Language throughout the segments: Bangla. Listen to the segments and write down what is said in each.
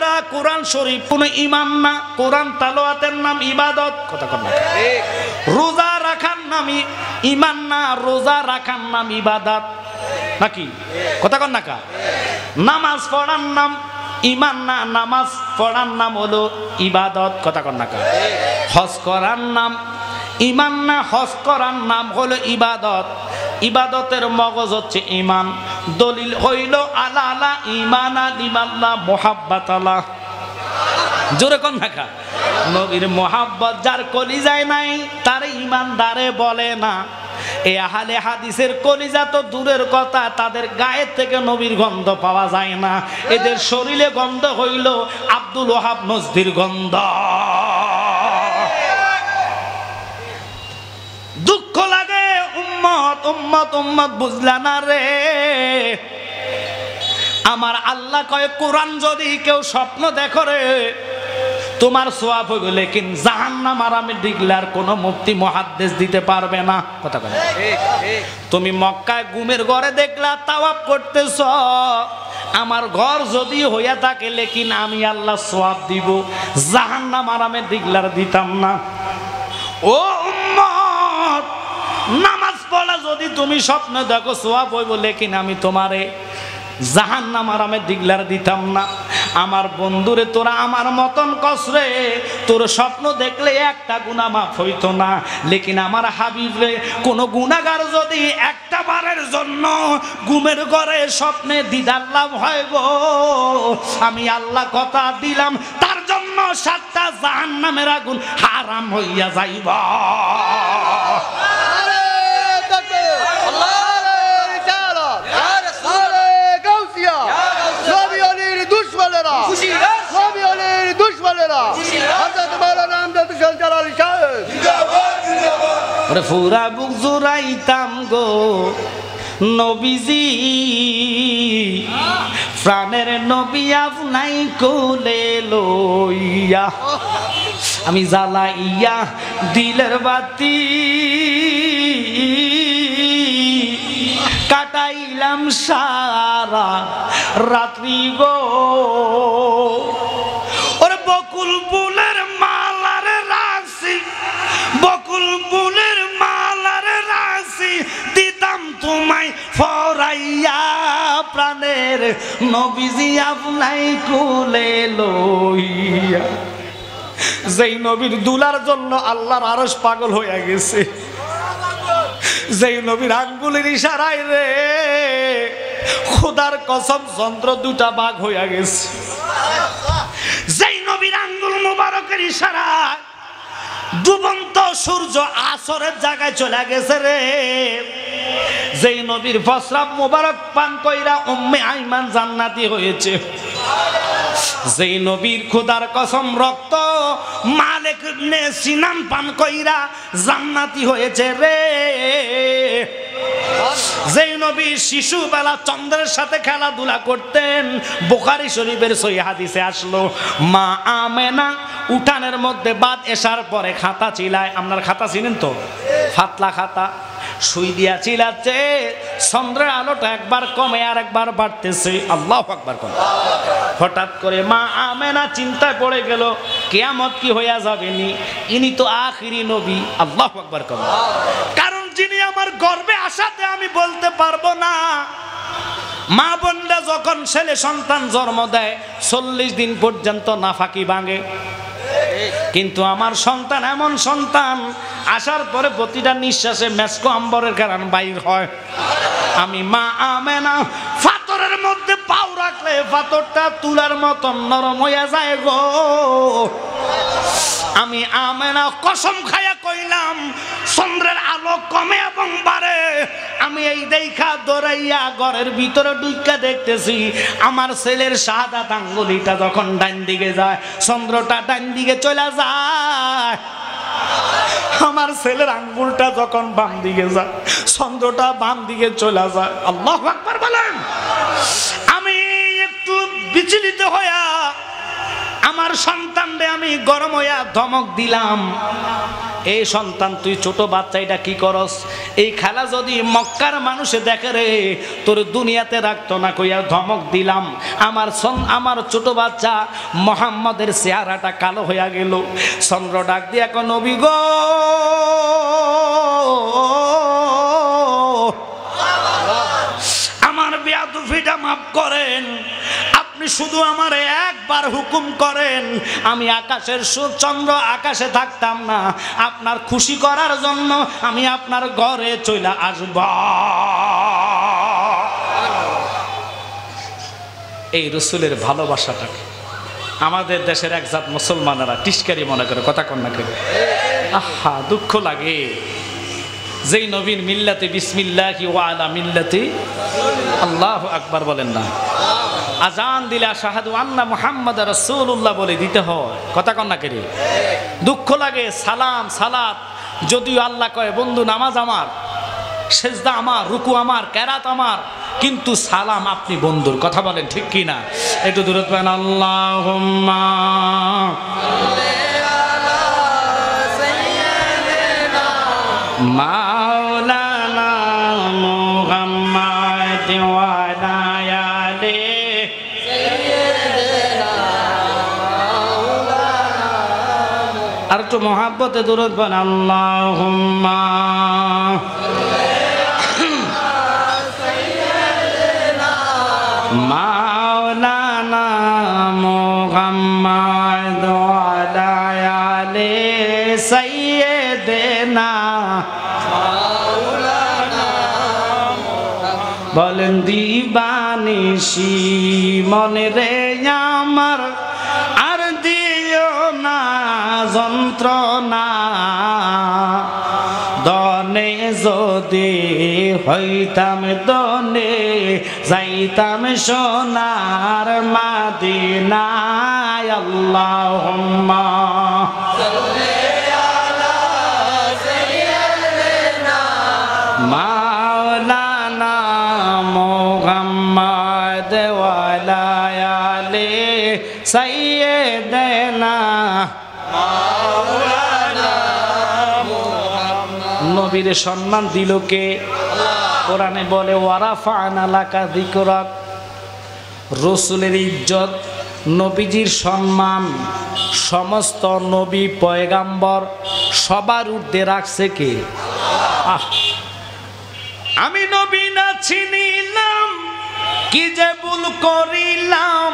রোজা কোরআন শরীফ কোন ঈমান না, কোরআন তেলাওয়াতের নাম ইবাদত। কথা কন না, ঠিক। রোজা রাখার নাম ঈমান না, রোজা রাখার নাম ইবাদত নাকি? কথা কন না কা? নামাজ পড়ার নাম ঈমান না, নামাজ পড়ার নাম হলো ইবাদত। কথা কন না কা? হজ করার নাম ঈমান না, হজ করার নাম হলো ইবাদত। ইবাদতের মগজ হচ্ছে ঈমান। দলিল হইল আলা আলা ঈমানা লিমাল্লাহ মুহাব্বাত আল্লাহ। জোরে কোন দেখা নবীর মুহাব্বত যার কলিজায় নাই তার ঈমানদারে বলে না। এই আহলে হাদিসের কলিজা তো দূরের কথা, তাদের গায়ে থেকে নবীর গন্ধ পাওয়া যায় না। এদের শরীরে গন্ধ হইল আব্দুল ওয়াহাব নজদির গন্ধ। দুঃখ লাগে উম্মত উম্মত উম্মত বুঝলা না রে। আমার আল্লাহ কয় কোরআন যদি কেউ স্বপ্ন দেখো রে তোমার সওয়াব হইবে, লেকিন জাহান্নাম আরামে দিগলার কোন মুফতি মুহাদ্দিস দিতে পারবে না। কথা বলে ঠিক ঠিক। তুমি মক্কায় গুমের ঘরে দেখলা তাওয়াফ করতেছ, আমার ঘর যদি হইয়া থাকে লেকিন আমি আল্লাহ সওয়াব দিব, জাহান্নাম আরামে দিগলার দিতাম না। ও উম্মত, নামাজ পড়া যদি তুমি স্বপ্ন দেখো সওয়াব হইব, লেকিন আমি তোমারে জাহান্নাম আরামে দিগলার দিতাম না। আমার বন্ধুরে তোরা আমার মতন কসরে, তোর স্বপ্ন দেখলে একটা গুনাহ মাফ হইতো না, লেকিন আমার হাবিবে কোন গুনাহগার যদি একটা বারের জন্য ঘুমের ঘরে স্বপ্নে দিদার লাভ হয় গো, আমি আল্লাহ কথা দিলাম তার জন্য 7টা জাহান্নামের আগুন হারাম হইয়া যাইবা। পুরা বুক জুড়াইতাম গো নবীজি, প্রাণের নবী আপনাই কোলে লইয়া, আমি জ্বালাইয়া দিলের বাতি কাটাইলাম সারা রাত্রি গো। ওরে বকুল ফুলের মালারে রাখছি, বকুল ফুলের মালারে রাখছি, দিতাম তোমায় ফরাইয়া, প্রাণের নবীজি আপনাই কোলে লইয়া। যেই নবীর দুলার জন্য আল্লাহর আরশ পাগল হয়ে গেছে, যেই নবীর আঙ্গুলের ইশারায় রে খোদার কসম চন্দ্র 2টা ভাগ হয়ে গেছে, যেই নবীর আঙ্গুল মুবারকের ইশারায় ডুবন্ত সূর্য আসরের জায়গায় চলে গেছে রে, যেই নবীর প্রস্রাব মুবারক পান কইরা উম্মে আইমান জান্নাতি হয়েছে, যেই নবীর খোদার কসম রক্ত মালিক ইবনে সিনান পান কইরা জান্নাতি হয়েছে রে, যেই নবী শিশুবেলা চন্দ্রের সাথে খেলাধুলা করতেন, বুখারী শরীফের সহিহ হাদিসে আসলো মা আমেনা উঠানের মধ্যে বাদ এশার পরে খাতা চিলায়। আপনার খাতা চিনেন তো, ফাতলা খাতা, সুই দিয়া চিলাচ্ছে, চন্দ্রের আলোটা একবার কমে আর একবার বাড়তেছে, আল্লাহু আকবার কোন। হঠাৎ করে মা আমেনা চিন্তায় পড়ে গেল কিয়ামত কি হইয়া যাবেনি, ইনি তো আখিরি নবী, আল্লাহু আকবার কোন। কারণ যিনি আমার গর্ভে আসাতে আমি বলতে পারবো না। মা বোনরা যখন ছেলে সন্তান জন্ম দেয় 40 দিন পর্যন্ত নাফাকি ভাঙে, কিন্তু আমার সন্তান এমন সন্তান আসার পরে প্রতিটা নিঃশ্বাসে মেসকো আম্বরের ঘ্রাণ বাইর হয়। আমি মা আমেনা পাথরের মধ্যে পাও রাখলে পাথরটা তুলার মতন নরম হইয়া যায় গো। আমি আমেনা কসম খায়া কইলাম চন্দ্রের আলো কমে এবং বাড়ে, আমি এই দেখা দৌড়াইয়া ঘরের ভিতরে ঢুইকা দেখতেছি আমার ছেলের শাহাদাত আঙ্গুলিটা যখন ডান দিকে যায়, চন্দ্রটা ডান দিকে চলে যায়, আমার ছেলের আঙ্গুলটা যখন বাম দিকে যায়, চন্দ্রটা বাম দিকে চলে যায়। আল্লাহু আকবার বলেন। আমি একটু বিচলিত হইয়া আমার সন্তানরে আমি গরম হইয়া ধমক দিলাম, এই সন্তান তুই ছোট বাচ্চা এটা কি করস? এই খেলা যদি মক্কার মানুষে দেখে রে তোর দুনিয়াতে রাখতো না কইয়া ধমক দিলাম। আমার ছোট বাচ্চা মুহাম্মদের চেহারাটা কালো হইয়া গেল। চন্দ্র ডাক দিয়া কয় নবী গো, আমার বেয়াদবিটা মাফ করেন, আপনি শুধু আমারে একবার হুকুম করেন, আমি আকাশের চন্দ্র আকাশে থাকতাম না, আপনার খুশি করার জন্য আমি আপনার ঘরে চলে আসব। এই রসুলের ভালোবাসাটাকে আমাদের দেশের একজাত মুসলমানেরা টিস্কারি মনে করে, কথা কন না করে। আহা, দুঃখ লাগে। যেই নবীর মিল্লাতে বিসমিল্লাহি ওয়া আলা মিল্লাতি আল্লাহু আকবার বলেন না, আজান দিলে আশহাদু আন্না মুহাম্মাদুর রাসূলুল্লাহ বলে দিতে হয়, কথা কন না করে। দুঃখ লাগে। সালাম সালাত যদিও আল্লাহ কয় বন্ধু নামাজ আমার, সেজদা আমার, রুকু আমার, কেরাত আমার, কিন্তু সালাম আপনি বন্ধুর, কথা বলেন ঠিক কি না? একটু দূরত পান। আল্লাহুম্মা মাওলানা মুহাম্মাদ ওয়া আলা আলি সাইয়্যিদিনা মাওলানা। আর একটু মহব্বতে দরুদ পড়ুন। আল্লাহুম্মা মাওলানা মুহাম্মাদ ওয়া আলা আলি সাইয়্যিদিনা মাওলানা। বলেন দিবানিশি মনে রে আমার আর দিও না যন্ত্রণা, দনে যদি হইতাম দনে যাইতাম সোনার মাদিনায়। আল্লাহুম্মা মাওলানা মুহাম্মাদ ওয়া আলা আলি সাইয়্যিদিনা মাওলানা মুহাম্মদ। নবীর সম্মান দিল কে? কোরআনে বলে ওয়ারাফা'না লাকা যিকরাক। রাসূলের ইজ্জত, নবীজির সম্মান সমস্ত নবী পয়গাম্বর সবার ঊর্ধ্বে রাখছে কে? আমি নবী না চিনিলাম কি যে ভুল করিলাম,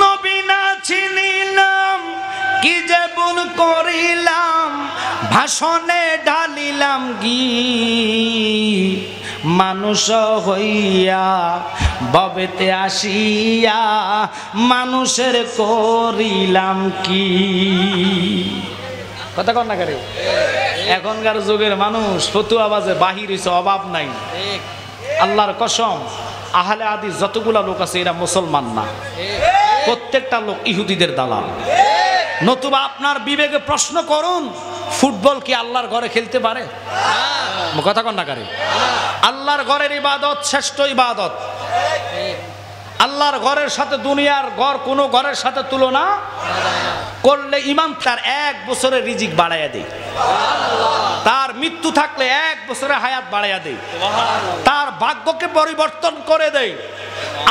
নবী না চিনিলাম কি যে ভুল করিলাম, ভাষণে ঢালিলাম গি মানুষ হইয়া ভবেতে আসিয়া মানুষের করিলাম কি। কথা কন না করে। এখনকার যুগের মানুষ ফতুয়া বাজে বাহির হইছে, অভাব নাই। আল্লাহর কসম, আহলে হাদিস যতগুলা লোক আছে এরা মুসলমান না, প্রত্যেকটা লোক ইহুদিদের দালাল। নতুবা আপনার বিবেকে প্রশ্ন করুন, ফুটবল কি আল্লাহর ঘরে খেলতে পারে? কথা কন না করে। আল্লাহর ঘরের ইবাদত শ্রেষ্ঠ ইবাদত। আল্লাহর ঘরের সাথে দুনিয়ার ঘর কোনো ঘরের সাথে তুলনা করলে ইমাম তার 1 বছরের রিজিক বাড়াইয়া দেয়, তার মৃত্যু থাকলে 1 বছরের হায়াত বাড়াইয়া দেয়, তার ভাগ্যকে পরিবর্তন করে দেয়।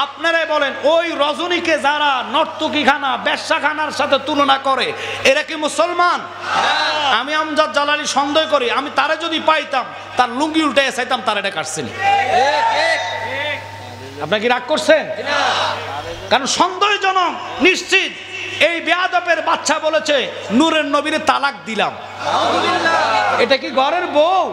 আপনারাই বলেন, ওই রজনীকে যারা নর্তকীখানা বেশ্যাখানার সাথে তুলনা করে এরা কি মুসলমান? আমি আমজাদ জালালি সন্দেহ করি, আমি তারে যদি পাইতাম তার লুঙ্গি উল্টে চাইতাম তার এটা কাটছেন। আপনার কি রাগ করছেন? কারণ সন্দেহজনক নিশ্চিত এই বেয়াদবের বাচ্চা বলেছে নূরের নবীরে তালাক দিলাম। এটা কি ঘরের বউ?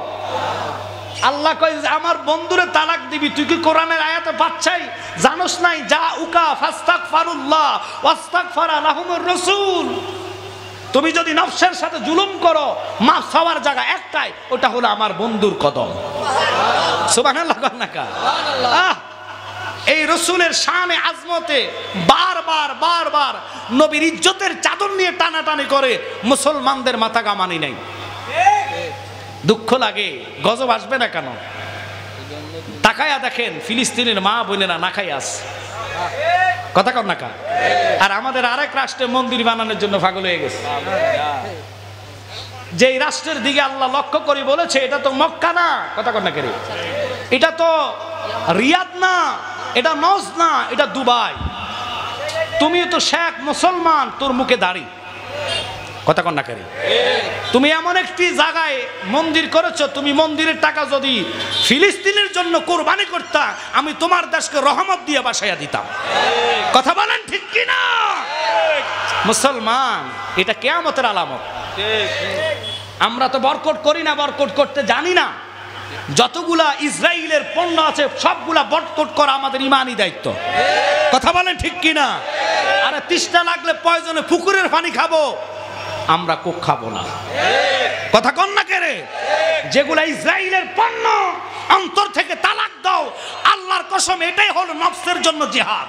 আল্লাহ কয় আমার বন্ধুরে তালাক দিবি, তুই কি কোরআনের আয়াতে পাচ্ছাই জানোস নাই? যা উকা ফাস্তাগফিরুল্লাহ ওয়াস্তাগফারা লাহুমুর রাসূল। তুমি যদি নফসের সাথে জুলুম করো, মাফ চাওয়ার জায়গা একটাই, ওটা হলো আমার বন্ধুর কদম। সুবহানাল্লাহ। সুবহানাল্লাহ। এই রসুলের শানে আজমতে বারবার বারবার নবীর ইজ্জতের চাদর নিয়ে টানাটানি করে মুসলমানদের মাথা কামানি নাই। দুঃখ লাগে, গজব আসবে না কেন? তাকায়া দেখেন ফিলিস্তিনের মা বোনেরা না খাই আছে, কথা কর না কা। আর আমাদের আরেক রাষ্ট্রে মন্দির বানানোর জন্য পাগল হয়ে গেছে। যেই রাষ্ট্রের দিকে আল্লাহ লক্ষ্য করে বলেছে এটা তো মক্কা না, কথা কন না কেরে, এটা তো রিয়াদ না, এটা নজ না, এটা দুবাই। তুমি তো শেখ মুসলমান, তোর মুখে দাড়ি, কথা কন না কেরে। তুমি এমন একটি জায়গায় মন্দির করেছো, তুমি মন্দিরের টাকা যদি ফিলিস্তিনের জন্য কোরবানি করতা, আমি তোমার দেশকে রহমত দিয়ে বাসাইয়া দিতাম। কথা বলেন ঠিক কি না? মুসলমান, এটা কিয়ামতের আলামত। আমরা তো বরকট করি না, বরকট করতে জানি না। যতগুলা ইসরায়েলের পণ্য আছে সবগুলা বরকট করা আমাদের ইমানি দায়িত্ব। কথা বলেন ঠিক কি না? আরে তৃষ্ণা লাগলে প্রয়োজনে পুকুরের পানি খাবো, আমরা কোক খাবো না। কথা কন না কেরে? যেগুলা ইসরায়েলের পণ্য অন্তর থেকে তালাক দাও, আল্লাহর কসম এটাই হলো নফসের জন্য জিহাদ।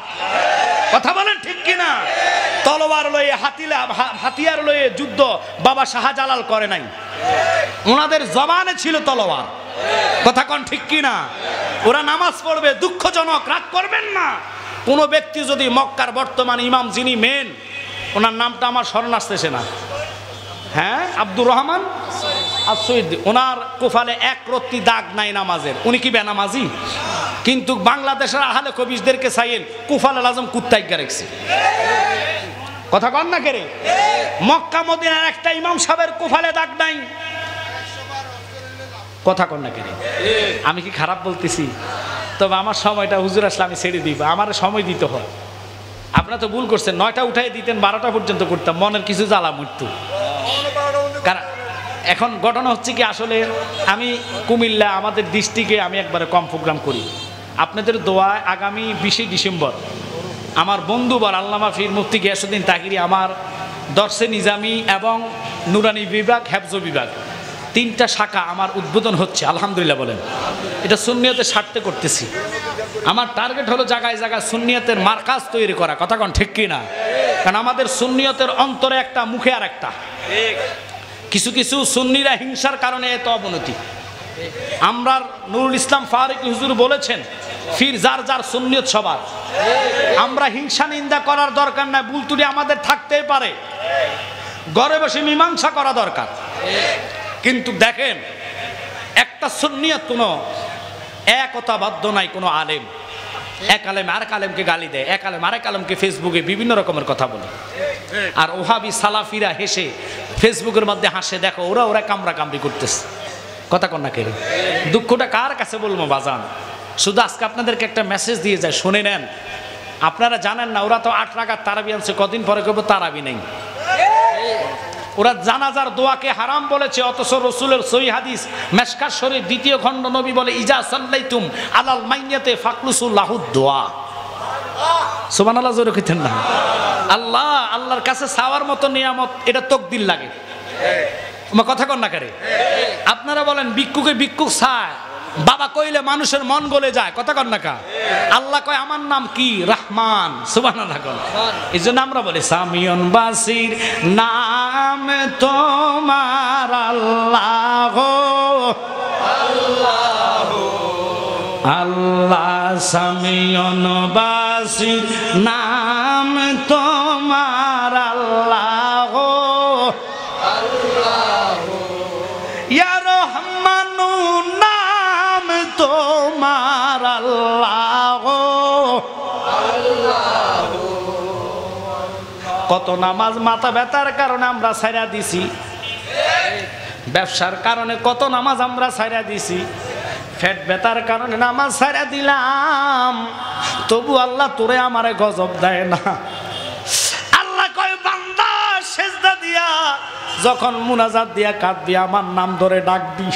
কথা বলেন ঠিক কি না? তলোয়ার লয়ে হাতিয়ার লয়ে যুদ্ধ বাবা শাহজালাল করে নাই, ওনাদের জবানে ছিল তলোয়ার। কথা কন ঠিক কি না? ওরা নামাজ পড়বে, দুঃখজনক, রাগ করবেন না। কোন ব্যক্তি যদি মক্কার বর্তমান ইমাম যিনি মেন, ওনার নামটা আমার স্মরণ আসতেছে না, হ্যাঁ, আব্দুর রহমান আসইদ, ওনার কোফালে এক রত্তি দাগ নাই নামাজের, উনি কি বেনামাজি? কিন্তু বাংলাদেশের আহলে কবিশদেরকে চাইয়েন কুফালে আজম কুত্তাইগা রেখেছে। কথা কন না কেরে? মক্কা মদিনার একটা ইমাম সাহেবের কুফালে দাগ নাই। কথা কন না কেরে? আমি কি খারাপ বলতেছি? তবে আমার সময়টা হুজুর আসলে আমি ছেড়ে দিব, আমার সময় দিতে হয়। আপনারা তো ভুল করছেন, 9টা উঠাই দিতেন, 12টা পর্যন্ত করতাম, মনের কিছু জ্বালা মরতো। কারণ এখন ঘটনা হচ্ছে কি, আসলে আমি কুমিল্লা আমাদের ডিস্ট্রিক্টে আমি একবারে কম প্রোগ্রাম করি। আপনাদের দোয়ায় আগামী 20 ডিসেম্বর আমার বন্ধুবর আল্লামা ফির মুফতি গিয়াসউদ্দিন তাহিরি আমার দর্শে নিজামি এবং নুরানি বিভাগ, হেফজ বিভাগ, 3টা শাখা আমার উদ্বোধন হচ্ছে। আলহামদুলিল্লাহ বলেন। এটা সুন্নিয়তের স্বার্থে করতেছি। আমার টার্গেট হলো জায়গায় জায়গায় সুন্নিয়তের মার্কাজ তৈরি করা। কথা কন ঠিক কি না? কারণ আমাদের সুন্নিয়তের অন্তরে একটা, মুখে আর একটা। কিছু কিছু সুন্নিরা হিংসার কারণে এত অবনতি। আমরা নুরুল ইসলাম ফারুকী হুজুর বলেছেন, ফির যার যার সুন্নিয়ত সবার। আমরা হিংসা নিন্দা করার দরকার নাই, ভুল ত্রুটি আমাদের থাকতেই পারে, ঘরে বসে মীমাংসা করা দরকার। কিন্তু দেখেন, একটা সুন্নিয়ত কোনো একতাবদ্ধ নাই। কোনো আলেম এক আলেম আরেক আলেমকে গালি দেয়, এক আলেম আরেক আলেমকে ফেসবুকে বিভিন্ন রকমের কথা বলে। আর ওহাবি সালাফিরা হেসে ফেসবুকের মধ্যে হাসে, দেখো ওরা কামড়া কামড়ি করতেছে। কথা কন না কেন? দুঃখটা কার কাছে বলবো বাজান? শুধু আজকে আপনাদেরকে একটা মেসেজ দিয়ে যায়, শুনে নেন। আপনারা জানেন না, ওরা তো 8 রাকাত তারাবি আনছে, কদিন পরে করবো তারাবি নেই। ওরা জানাজার দোয়াকে হারাম বলেছে, অথচ রসুলের সহিহ হাদিস মেশকাত শরীফ 2য় খণ্ড নবী বলে, ইজা সাল্লাইতুম আলাল মাইয়াতে ফাকলুসুল্লাহু দোয়া। সুবহানাল্লাহ, জোরে কইতেন না? আল্লাহর কাছে চাওয়ার মতো নিয়ামত, এটা তকদির লাগে। কথা কন না করে? আপনারা বলেন ভিক্ষুকে ভিক্ষুক চায়, বাবা কইলে মানুষের মন গলে যায়। কথা কন না কা? আল্লাহ কয় আমার নাম কি? রহমান। সুবহানাল্লাহ। এই জন্য আমরা বলি সামিউন বাসির নাম তোমার আল্লাহ, আল্লাহ সামিউন বাসির নাম তোমার আল্লাহ, ইয়া রহমানু নাম তোমার আল্লাহ। কত নামাজ মাথা ব্যথার কারণে আমরা ছাইড়া দিছি, ব্যবসার কারণে কত নামাজ আমরা ছাইড়া দিছি, পেট ব্যথার কারণে নামাজ ছাইড়া দিলাম, তবু আল্লাহ তোরে আমারে গজব দেয় না। আল্লাহ কয় বান্দা সেজদা দিয়া যখন মুনাজাত দিয়া কাঁদবি, আমার নাম ধরে ডাকবি,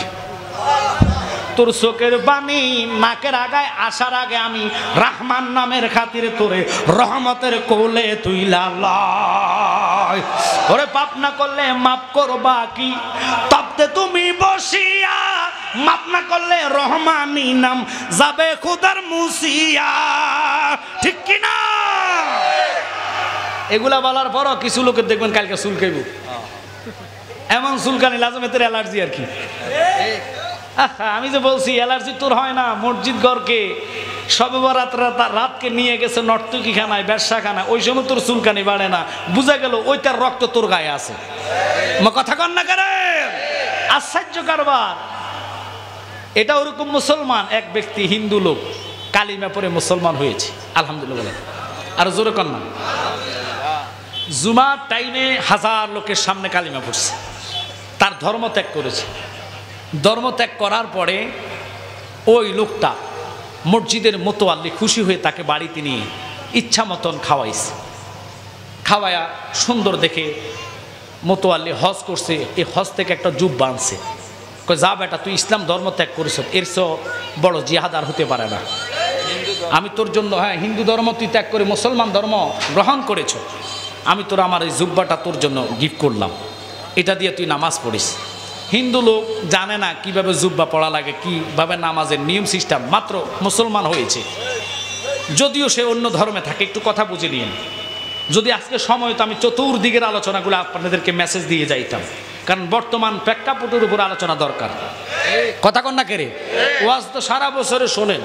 তোর চোখের বাণী নাকের আগায় আসার আগে আমি রহমান নামের খাতিরে তোরে রহমতের কোলে তুইলা লয়। ওরে পাপ না করলে মাফ করবা কি? তপতে তুমি বসিয়া, মাফ না করলে রহমানি নাম যাবে খুদার মুসিয়া। ঠিক কি না? এগুলা বলার পরও কিছু লোকের দেখবেন কালকে চুলকাইব, এমন চুলকানি লাজমেতের অ্যালার্জি আর কি। আমি যে বলছি অ্যালার্জি তোর হয় না, মসজিদ ঘরকে সবে বরাত রাতকে নিয়ে গেছে নর্তকী খানায়, ব্যবসাখানায়, ওই সময় তোর চুলকানি বাড়ে না, বুঝা গেল ওইটার রক্ত তোর গায়ে আছে। কথা কন না করেন, আশ্চর্য কারবার। এটা ওরকম মুসলমান এক ব্যক্তি, হিন্দু লোক, কালিমা পড়ে মুসলমান হয়েছে, আলহামদুলিল্লাহ। আর জোরে কন না। জুমার টাইমে হাজার লোকের সামনে কালিমা পড়ছে, তার ধর্ম ত্যাগ করেছে। ধর্ম ত্যাগ করার পরে ওই লোকটা মসজিদের মোতোয়াল্লি খুশি হয়ে তাকে বাড়িতে নিয়ে ইচ্ছা মতন খাওয়াইছে। খাওয়ায়া সুন্দর দেখে মোতোয়াল্লি হজ করছে, এই হজ থেকে একটা জুব্বা আনছে। কই যা বেটা, তুই ইসলাম ধর্ম ত্যাগ করেছ, এর চেয়ে বড় জিহাদ আর হতে পারে না। আমি তোর জন্য, হ্যাঁ হিন্দু ধর্ম তুই ত্যাগ করে মুসলমান ধর্ম গ্রহণ করেছ, আমি তোর আমার এই জুব্বাটা তোর জন্য গিফট করলাম, এটা দিয়ে তুই নামাজ পড়িস। হিন্দু লোক জানে না কিভাবে জুব্বা পড়া লাগে, কিভাবে নামাজের নিয়ম সিস্টেম, মাত্র মুসলমান হয়েছে, যদিও সে অন্য ধর্মে থাকে। একটু কথা বুঝে নিন, যদি আজকে সময় তো আমি চতুর্দিকের আলোচনাগুলো আপনাদেরকে মেসেজ দিয়ে যাইতাম, কারণ বর্তমান প্রেক্ষাপটের উপর আলোচনা দরকার। কথা কন না কেরে, ওয়াজ তো সারা বছরে শোনেন,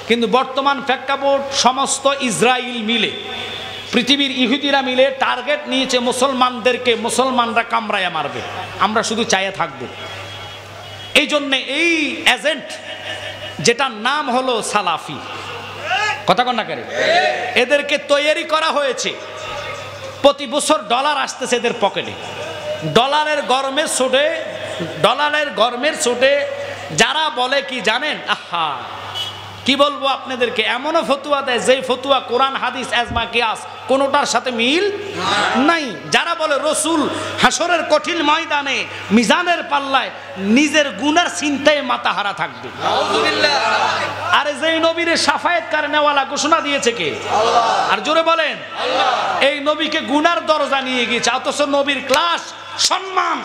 কিন্তু বর্তমান প্রেক্ষাপট সমস্ত ইসরায়েল মিলে, পৃথিবীর ইহুদিরা মিলে টার্গেট নিয়েছে মুসলমানদেরকে, মুসলমানরা কামড়ায়া মারবে, আমরা শুধু চাইয়া থাকবো। এই জন্যে এই এজেন্ট, যেটার নাম হলো সালাফি, কথা কন না কেরে, এদেরকে তৈরি করা হয়েছে। প্রতি বছর ডলার আসতেছে এদের পকেটে, ডলারের গরমের ছোটে যারা বলে কি জানেন, আহা কি বলবো আপনাদেরকে, এমনও ফতুয়া দেয় যেই ফতুয়া কোরআন হাদিস এজমা কিয়াস কোনোটার সাথে মিল নাই। যারা বলে রসুল হাসরের কঠিন ময়দানে মিজানের পাল্লায় নিজের গুনার চিন্তায় মাথাহারা থাকবে। আরে যেই নবীর শাফায়েতকার নেওয়ালা ঘোষণা দিয়েছে কে? আর জোরে বলেন, এই নবীকে গুনার দরজা নিয়ে গিয়েছে, অথচ নবীর ক্লাস সম্মান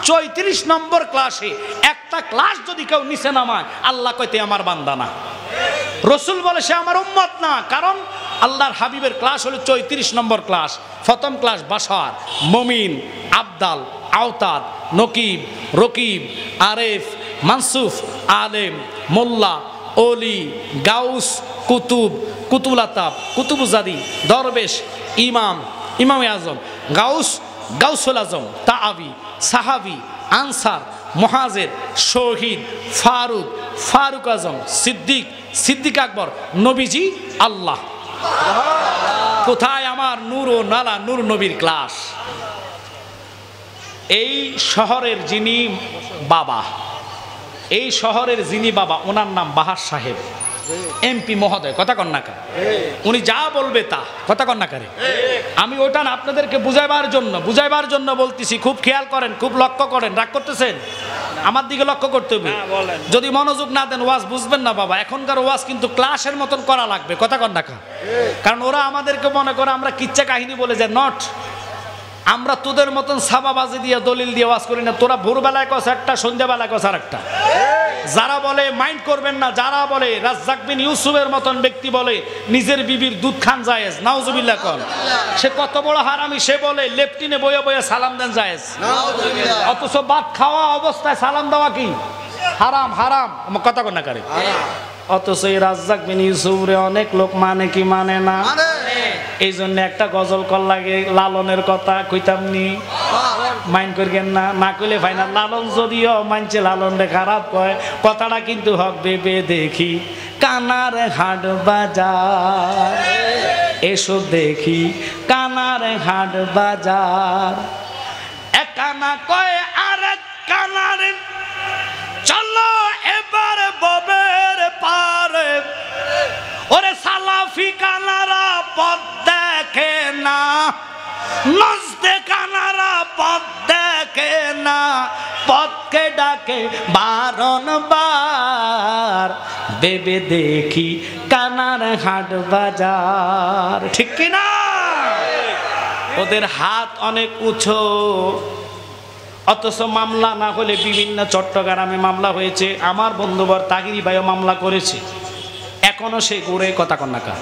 34 নম্বর ক্লাসে একটা ক্লাস যদি কেউ নিচে নামায়, আল্লাহ কইতে আমার বান্দা না, রসুল বলে সে আমার উম্মত না। কারণ আল্লাহর হাবিবের ক্লাস হলো 34 নম্বর ক্লাস। প্রথম ক্লাস বাশার, মমিন, আবদাল, আওতাদ, নকিব, রকিব, আরেফ, মানসুফ, আলেম, মোল্লা, ওলি, গাউস, কুতুব, কুতুলাতাব, কুতুবুজাদি, দরবেশ, ইমাম, ইমামে আজম, গাউস, গাউসুল আজম, তাআবি, সাহাবি, আনসার, মুহাজির, শহীদ, ফারুক, ফারুক আজম, সিদ্দিক, সিদ্দিক আকবর, নবীজি, আল্লাহ। কোথায় আমার নূর ও নালা নূর নবীর ক্লাস? এই শহরের যিনি বাবা, এই শহরের যিনি বাবা, ওনার নাম বাহার সাহেব, এমপি মহোদয়, কথা কন্যাকা, উনি যা বলবে তা, কথা কন্যাকারে। আমি ওটা না আপনাদেরকে বুঝাইবার জন্য বলতেছি, খুব খেয়াল করেন, খুব লক্ষ্য করেন। রাগ করতেছেন? আমার দিকে লক্ষ্য করতে হবে, যদি মনোযোগ না দেন ওয়াজ বুঝবেন না বাবা। এখনকার ওয়াজ কিন্তু ক্লাসের মতন করা লাগবে, কথা কন্যাকা। কারণ ওরা আমাদেরকে মনে করে আমরা কিচ্ছা কাহিনী বলে যে নট, আমরা তোদের মতন সাবাবাজি দিয়ে দলিল দিয়ে ওয়াজ করি না। তোরা ভোরবেলায় কস একটা, সন্ধ্যাবেলায় কস আর একটা। যারা বলে মাইন্ড করবেন না, যারা বলে রাজ্জাক বিন ইউসুফের মতন ব্যক্তি বলে নিজের বিবির দুধ খান জায়েজ, নাউজুবিল্লাহ কল, সে কত বড় হারামি। সে বলে লেফটিনে বয়ে বয়ে সালাম দেন জায়েজ, অথচ ভাত খাওয়া অবস্থায় সালাম দেওয়া কি হারাম? হারাম, কথা কন না করে। অথচ এই রাজ্জাক বিন ইউসুফরে অনেক লোক মানে কি মানে না। এই জন্য একটা গজল কর লাগে, লালনের কথা কইতাম নি, মাইন্ড করবেন না, না কইলে ফাইনাল। লালন যদিও মানছে লালন রে খারাপ কয়, কথাটা কিন্তু হক ভেবে দেখি। কানার হাট বাজার এসো দেখি, কানার হাট বাজার, এক কানা কয় আর এক কানার, চলো এবার ববের পারে। ওরে সালাফি কানারা পথ দেখে না, নজদে কানারা পথ দেখে না, পথকে ডাকে বারণবার, ভেবে দেখি কানার হাট বাজার। ঠিক কিনা? ওদের হাত অনেক উঁচু, অথচ মামলা না হলে বিভিন্ন চট্টগ্রামে মামলা হয়েছে, আমার বন্ধুবর তাগিরি ভাইও মামলা করেছে, এখনো সে ঘুরে, কথা কন্যাকা।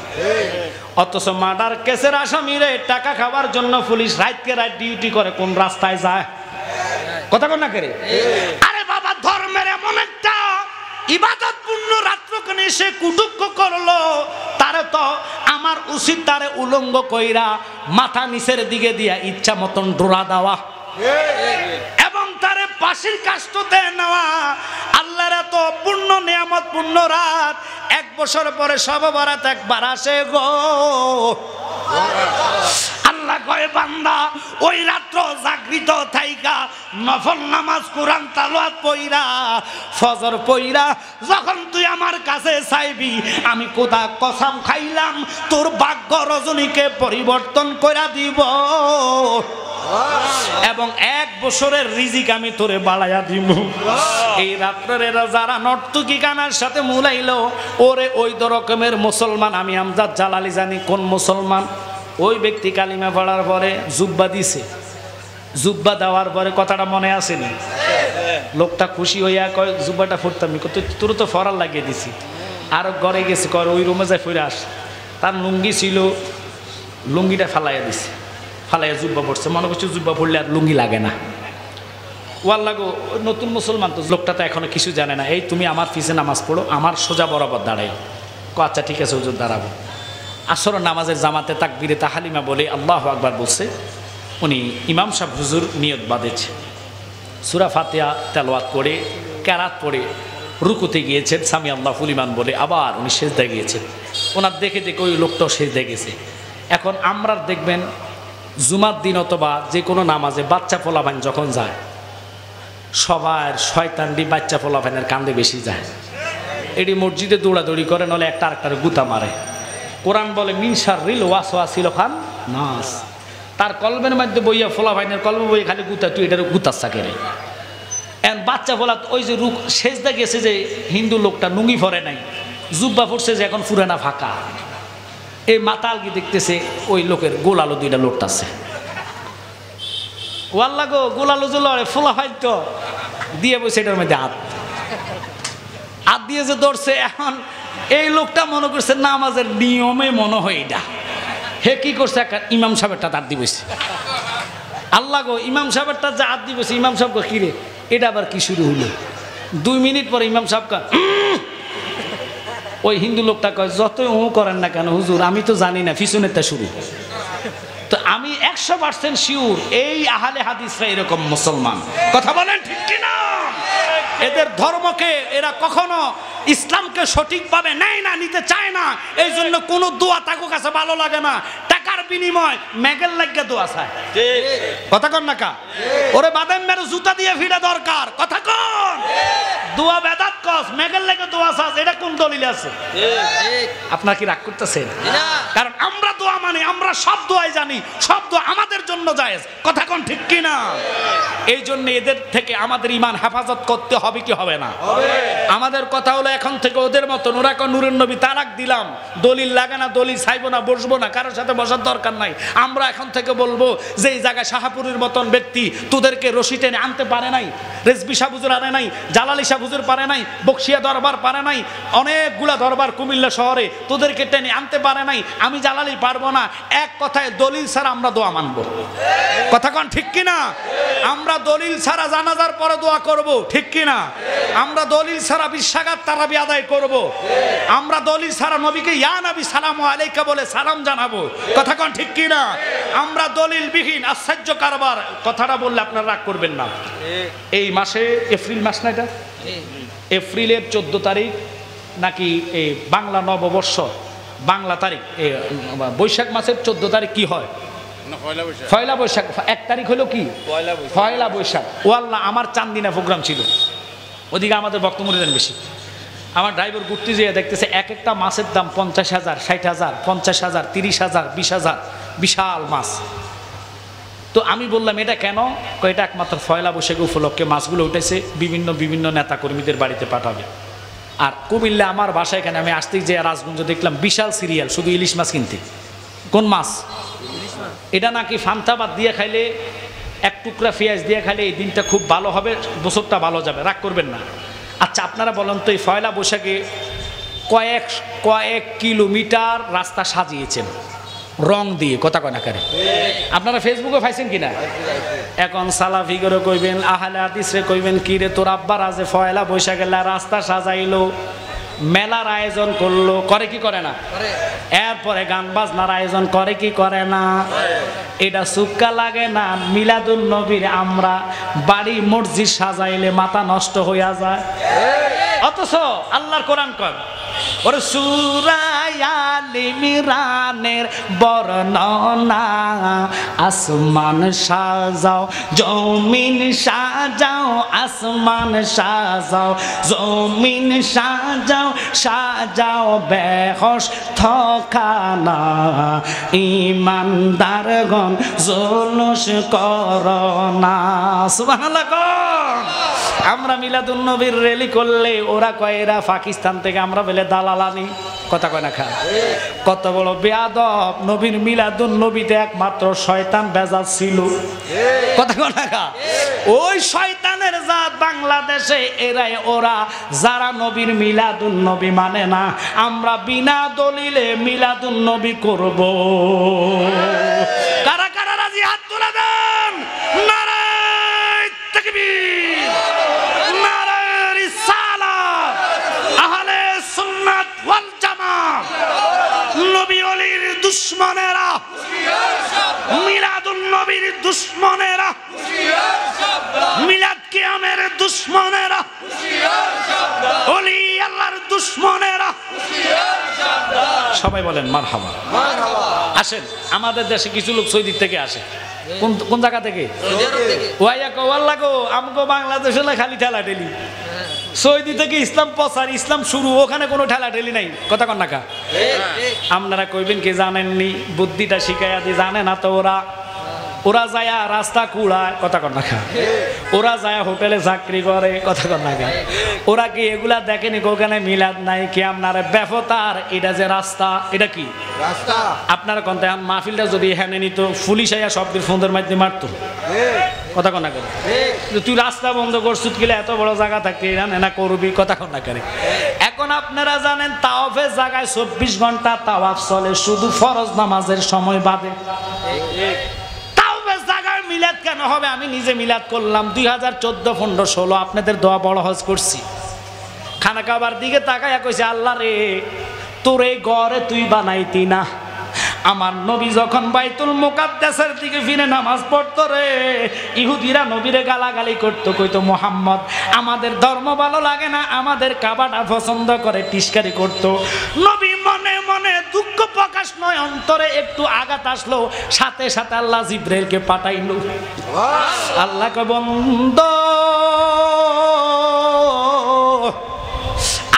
অথচ মার্ডার কেসের আসামিরে টাকা খাওয়ার জন্য পুলিশ রাতকে রাত ডিউটি করে, কোন রাস্তায় যায়, কথা কন্যা করে। আরে বাবা, ধর্মের এমন একটা ইবাদতপূর্ণ রাত্রখানে সে কুটুক্ষ করলো, তারে তো আমার উচিত তারে উলঙ্গ কইরা মাথা নিচের দিকে দিয়া ইচ্ছা মতন ডোরা দেওয়া এবং তারে পাশের কাষ্টতে নেওয়া। আল্লাহর এত পূর্ণ নিয়ামত পূর্ণ রাত, 1 বছর পরে সব বরাত একবার আসে গো। আল্লাহ কয় বান্দা ওই রাত্র জাগৃত থাইকা নফল নামাজ কোরআন তালাওয়াত পইরা ফজর পইরা যখন তুই আমার কাছে চাইবি, আমি কোথা কসম খাইলাম তোর ভাগ্য রজনীকে পরিবর্তন করে দিব এবং 1 বছরের রিজিক আমি তোরে বাড়াইয়া দিব। এই রাত্রের যারা নর্তকী গানার সাথে মুলাইলো, ওরে ওই রকমের মুসলমান আমি আমজাদ জালালি জানি কোন মুসলমান। ওই ব্যক্তি কালিমা পড়ার পরে জুব্বা দিছে, জুব্বা দেওয়ার পরে কথাটা মনে আসেনি, লোকটা খুশি হইয়া কয় জুব্বাটা ফুটতাম, তোর তো ফরাল লাগিয়ে দিছি। আর ঘরে গেছে, কর ওই রুমে যায় ফিরে আস। তার লুঙ্গি ছিল, লুঙ্গিটা ফালাইয়া দিছে, ফালাইয়া জুব্বা পড়ছে, মনে করছে জুব্বা পড়লে আর লুঙ্গি লাগে না। ওয়াল্লাগো নতুন মুসলমান তো, লোকটা তো এখনো কিছু জানে না। এই তুমি আমার পিছে নামাজ পড়ো, আমার সোজা বরাবর দাঁড়াই। আচ্ছা ঠিক আছে হুজুর দাঁড়াবো। আসর নামাজের জামাতে তাকবীরে তাহালিমা বলে আল্লাহু আকবার বলছে। উনি ইমাম সাহেব হুজুর নিয়ত বাঁধেছে, সূরা ফাতিহা তেলাওয়াত করে কেরাত পড়ে রুকুতে গিয়েছেন, সামি আল্লাহু লিমান বলে আবার উনি সিজদায় গিয়েছেন। ওনার দেখে দেখে ওই লোকটাও সিজদায় গেছে। এখন আমরা দেখবেন জুমার দিন অথবা যে কোনো নামাজে বাচ্চা পোলাপান যখন যায়, সবার শয়তানটি বাচ্চা পোলাপানের কান্দে বেশি যায়। এটি মসজিদে দৌড়াদৌড়ি করে, নলে একটা আরেকটার গুতা মারে। কোরআন বলে মিন শাররিল ওয়াসওয়াসিল খান্নাস, তার কলবের মধ্যে বইয়া পোলাপানের কলবে বইয়া খালি গুতা, তুই এটার গুতাচ্ছা কেরে। এখন বাচ্চা পোলা ওই যে সেজদা গেছে, যে হিন্দু লোকটা নুঙ্গি পরে নাই, জুব্বা পড়ছে যে এখন ফুরানা ফাঁকা, এই মাতালগি দেখতেছে ওই লোকের গোলালো 2টা লোকটাছে। ওয়াল্লা গো গোলালো জুলরে ফোলা হয়তো দিয়ে বসে এটার মধ্যে হাত দিয়ে যে ধরছে। এখন এই লোকটা মনে করছে নামাজের নিয়মে মনে হয় এটা। হে কি করছে, একটা ইমাম সাহেবেরটা হাত দিবছে। আল্লাহ গো ইমাম সাহেবেরটা যে হাত দিবছে, ইমাম সাহেব কি রে এটা আবার কি শুরু হলো? 2 মিনিট পরে ইমাম সাহেবকা ওই হিন্দু লোকটা কয় যতই করেন না কেন হুজুর, আমি তো জানি না, পিছনেরটা শুরু। তো আমি 100% শিওর এই আহলে হাদিসরা এরকম মুসলমান। কথা বলেন ঠিক কিনা? এদের ধর্মকে এরা কখনো ইসলামকে সঠিকভাবে নেয় না, নিতে চায় না। এই জন্য কোনো দোয়া তাকে কাছে ভালো লাগে না। টাকার বিনিময় মেঘের লাগিয়ে দোয়া চায়। কথা কন না কা? ওরে বাদাম মেরে জুতা দিয়ে ফিরা দরকার। কথা কন? দোয়া বেদাত কস, মেঘের লাগে দোয়া চাস, এটা কোন দলিল আছে? আপনার কি রাগ করতেছেন? কারণ আমরা দোয়া মানে, আমরা সব দোয়াই জানি, সব দোয়া আমাদের জন্য জায়েজ। কথা কন ঠিক কিনা? এই জন্য এদের থেকে আমাদের ঈমান হেফাজত করতে হবে কি হবে না? আমাদের কথা হলো এখন থেকে ওদের মতন, ওরা কয় নূরের নবী তালাক দিলাম, দলিল লাগে না, দলিল চাইবো না, বসবো না, কারোর সাথে বসার দরকার নাই। আমরা এখন থেকে বলবো যে এই জায়গায় শাহপুরের মতন ব্যক্তি তোদেরকে রশি টেনে আনতে পারে নাই, রেজবি শাহ হুজুর আনে নাই, জালালি শাহ হুজুর পারে নাই, বকশিয়া দরবার পারে নাই, অনেকগুলা দরবার কুমিল্লা শহরে তোদেরকে টেনে আনতে পারে নাই। আমি জালালি পারবো না। এক কথায় দলিল ছাড়া আমরা দোয়া মানবো। কথা কন ঠিক কিনা? আমরা দলিল ছাড়া জানাজার পরে দোয়া করব, ঠিক কিনা? আমরা দলিল ছাড়া বিশ্বাগাত তারাবি আদায় করব। আমরা দলিল ছাড়া নবীকে ইয়া নবী সালামু আলাইকা বলে সালাম জানাবো। কথা কন ঠিক কিনা? আমরা দলিল বিহীন আশ্চর্য কারবার। কথাটা বললে আপনারা রাগ করবেন না। এই মাসে এপ্রিল মাস না, এটা এপ্রিলের 14 তারিখ নাকি এই বাংলা নববর্ষ, বাংলা তারিখ বৈশাখ মাসের 14 তারিখ কি হয়? পয়লা বৈশাখ। 1 তারিখ হলো কি? পয়লা বৈশাখ। ও আল্লাহ, আমার চান্দিনা প্রোগ্রাম ছিল, ওদিকে আমাদের বক্তব্য বেশি। আমার ড্রাইভার ঘুরতে যেয়ে দেখতেছে এক একটা মাছের দাম 50,000, 60,000, 50,000, 30,000, 20,000, বিশাল মাছ। তো আমি বললাম এটা কেন? এটা একমাত্র পয়লা বৈশাখ উপলক্ষে মাছগুলো উঠেছে, বিভিন্ন নেতা কর্মীদের বাড়িতে পাঠাবে। আর কুমিল্লা আমার বাসায় এখানে আমি আসতেই যে রাজগঞ্জ দেখলাম বিশাল সিরিয়াল শুধু ইলিশ মাছ কিনতে। কোন মাছ? এটা নাকি ফান্তাবাদ দিয়ে খাইলে, 1 টুকরা পেঁয়াজ দিয়ে খাইলে এই দিনটা খুব ভালো হবে, বছরটা ভালো যাবে। রাগ করবেন না। আচ্ছা আপনারা বলেন তো, এই পয়লা বৈশাখে কয়েক কিলোমিটার রাস্তা সাজিয়েছেন, রং দিয়ে, কথা কয় না কারে। আপনারা ফেসবুকে পাইছেন কিনা? এখন সালাফি করে কইবেন, আহলে হাদিসে কইবেন, কি রে তোর আব্বার আজ পয়লা বৈশাখে রাস্তা সাজাইলো, মেলার আয়োজন করলো, করে কি করে না? এরপরে গান বাজনার আয়োজন করে কি করে না? এটা সুক্কা লাগে না? মিলাদুন নবীর আমরা বাড়ি মসজিদ সাজাইলে মাথা নষ্ট হইয়া যায়, অথচ আল্লাহর কোরআন কর ওরে সূরা আলে ইমরানের বর্ণনা, আসমান সাজাও জমিন সাজাও, আসমান সাজাও জমিন সাজাও, সাজাও বেহশ থকানা, ইমানদারগণ জুলুস করোনা। সুবহানাল্লাহ। আমরা মিলাদুন নবীর র্যালি করলে ওরা কয় এরা পাকিস্তান থেকে, আমরা বলে দালালানি, কথা কয় না খা। কত বড় বেয়াদব! নবীর মিলাদুন নবীতে একমাত্র শয়তান বেজাত ছিল, কথা কয় না খা। ওই শয়তানের জাত বাংলাদেশে এরাই ওরা, যারা নবীর মিলাদুন নবী মানে না। আমরা বিনা দলিলে মিলাদুন নবী করব। কারা কারা রাজি হাত তুলে দেন। নারায়ে তাকবীর, নারায়ে রিসালাত, আহলে সুন্নাত ওয়াল জামাত। নবী ওলির দুশমনেরা, মিলাদুন নবীর দুশমনেরা, মিলাদ কিয়ামের দুশমনেরা, ওলি আল্লাহর দুশমনেরা, সবাই বলেন মারহাবা। আসেন, আমাদের দেশে কিছু লোক সৌদি থেকে আসে। কোন জায়গা থেকে? ওয়াইয়া কওয়াল্লা গো, আমগো বাংলাদেশে খালি ঠেলা ঠেলি। সৌদি থেকে ইসলাম প্রচার, ইসলাম শুরু, ওখানে কোনো ঠেলা ঠেলি নাই, কথা কন না কা। আপনারা কইবেন কি জানেননি, বুদ্ধিটা শিখাইয়া দি, জানে না তো ওরা। ওরা যায় রাস্তা কুড়ায়, কথা কন না খা। ওরা যায় হোটেলে চাকরি করে, কথা কন না খা। ওরা কি এগুলা দেখেনি ওখানে মিলাদ নাই কি? আপনারা ব্যাপতার এটা যে রাস্তা, এটা কি রাস্তা? আপনারা কোনটা মাহফিলটা যদি এখানে নিত, পুলিশ আইয়া সবদের ফোনের মাধ্যমে মারতো, কথা কন না করে। তুই রাস্তা বন্ধ করছিস গেলে এত বড় জায়গা থাকতে না করবি, কথা কন না করে। এখন আপনারা জানেন তাওয়াফের জায়গায় 24 ঘন্টা তাওয়াফ চলে, শুধু ফরজ নামাজের সময় বাদে। মিলাদ কেন হবে? আমি নিজে মিলাদ করলাম 2014, 15, 16, আপনাদের দোয়া বড় হজ করছি। খানা খাবার দিকে তাকাইয়া কইছে, আল্লাহ রে, তোর এই ঘরে তুই বানাইতি না। আমার নবী যখন বাইতুল মুকাদ্দাসের দিকে ফিরে নামাজ পড়তো রে, ইহুদিরা নবীরে গালাগালি করতো, কইতো মুহাম্মদ আমাদের ধর্ম ভালো লাগে না, আমাদের কাবাটা পছন্দ করে, টিস্কারি করতো। নবী মনে মনে দুঃখ প্রকাশ নয়, অন্তরে একটু আঘাত আসলো, সাথে সাথে আল্লাহ জিব্রাইলকে পাঠাইলো। আল্লাহ কয়, বন্দা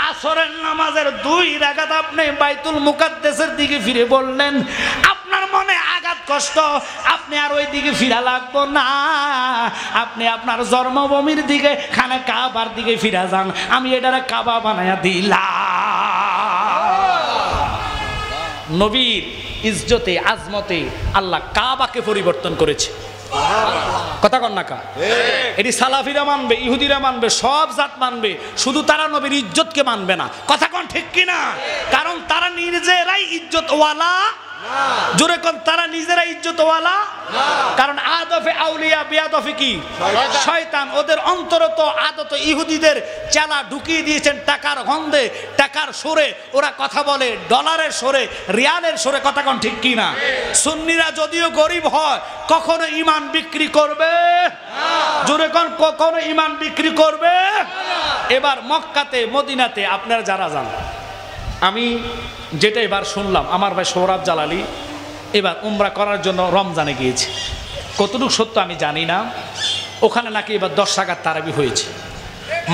আসরের নামাজের 2 রাকাত আপনি বাইতুল মুকাদ্দাসের দিকে ফিরে বললেন, আপনার মনে আঘাত কষ্ট, আপনি আর ওই দিকে ফিরা লাগবো না, আপনি আপনার জন্মভূমির দিকে খানা কাবার দিকে ফিরা যান, আমি এটারে কাবা বানায়া দিলাম। নবীর ইজ্জতে আজমতে আল্লাহ কাবাকে পরিবর্তন করেছে, কথা কন না কা। এটি সালাফিরা মানবে, ইহুদিরা মানবে, সব জাত মানবে, শুধু তারা নবীর ইজ্জতকে মানবে না, কথা কন ঠিক কিনা? কারণ তারা নিজেরাই ইজ্জতওয়ালা, জোরে কোন, তারা নিজেরা ইজ্জতওয়ালা। কারণ আদফে আউলিয়া বিয়াদফে কি শয়তান। ওদের অন্তরত আদত ইহুদিদের চালা ঢুকিয়ে দিয়েছেন টাকার গন্ধে, টাকার সুরে ওরা কথা বলে, ডলারের সুরে, রিয়ালের সুরে, কথা কোন ঠিক কিনা? সুন্নিরা যদিও গরিব হয়, কখনো ইমান বিক্রি করবে? জোরে কোন, কখনো ইমান বিক্রি করবে? এবার মক্কাতে মদিনাতে আপনারা যারা যান, আমি যেটা এবার শুনলাম, আমার ভাই সৌরভ জালালি এবার উমরা করার জন্য রমজানে গিয়েছে, কতটুকু সত্য আমি জানি না। ওখানে নাকি এবার 10 রাকাত তারাবি হয়েছে।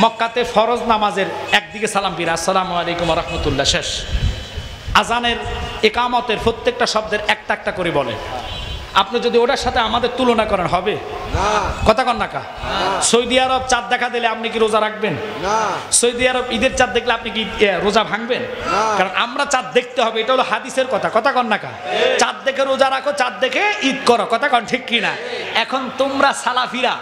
মক্কাতে ফরজ নামাজের একদিকে সালাম ফিরা, আসসালামু আলাইকুম ওয়া রাহমাতুল্লাহ শেষ, আজানের ইকামতের প্রত্যেকটা শব্দের একটা একটা করে বলে। আপনি যদি ওটার সাথে আমাদের তুলনা করেন হবে না, কথা কন না কা। সৌদি আরব চাঁদ দেখা দিলে আপনি কি রোজা রাখবেন? না। সৌদি আরব ঈদের চাঁদ দেখলে আপনি কি রোজা ভাঙবেন? না। কারণ আমরা চাঁদ দেখতে হবে, এটা হলো হাদিসের কথা, কথা কন না কা। চাঁদ দেখে রোজা রাখো, চাঁদ দেখে ঈদ করো, কথা কন ঠিক কিনা? এখন তোমরা সালাফিরা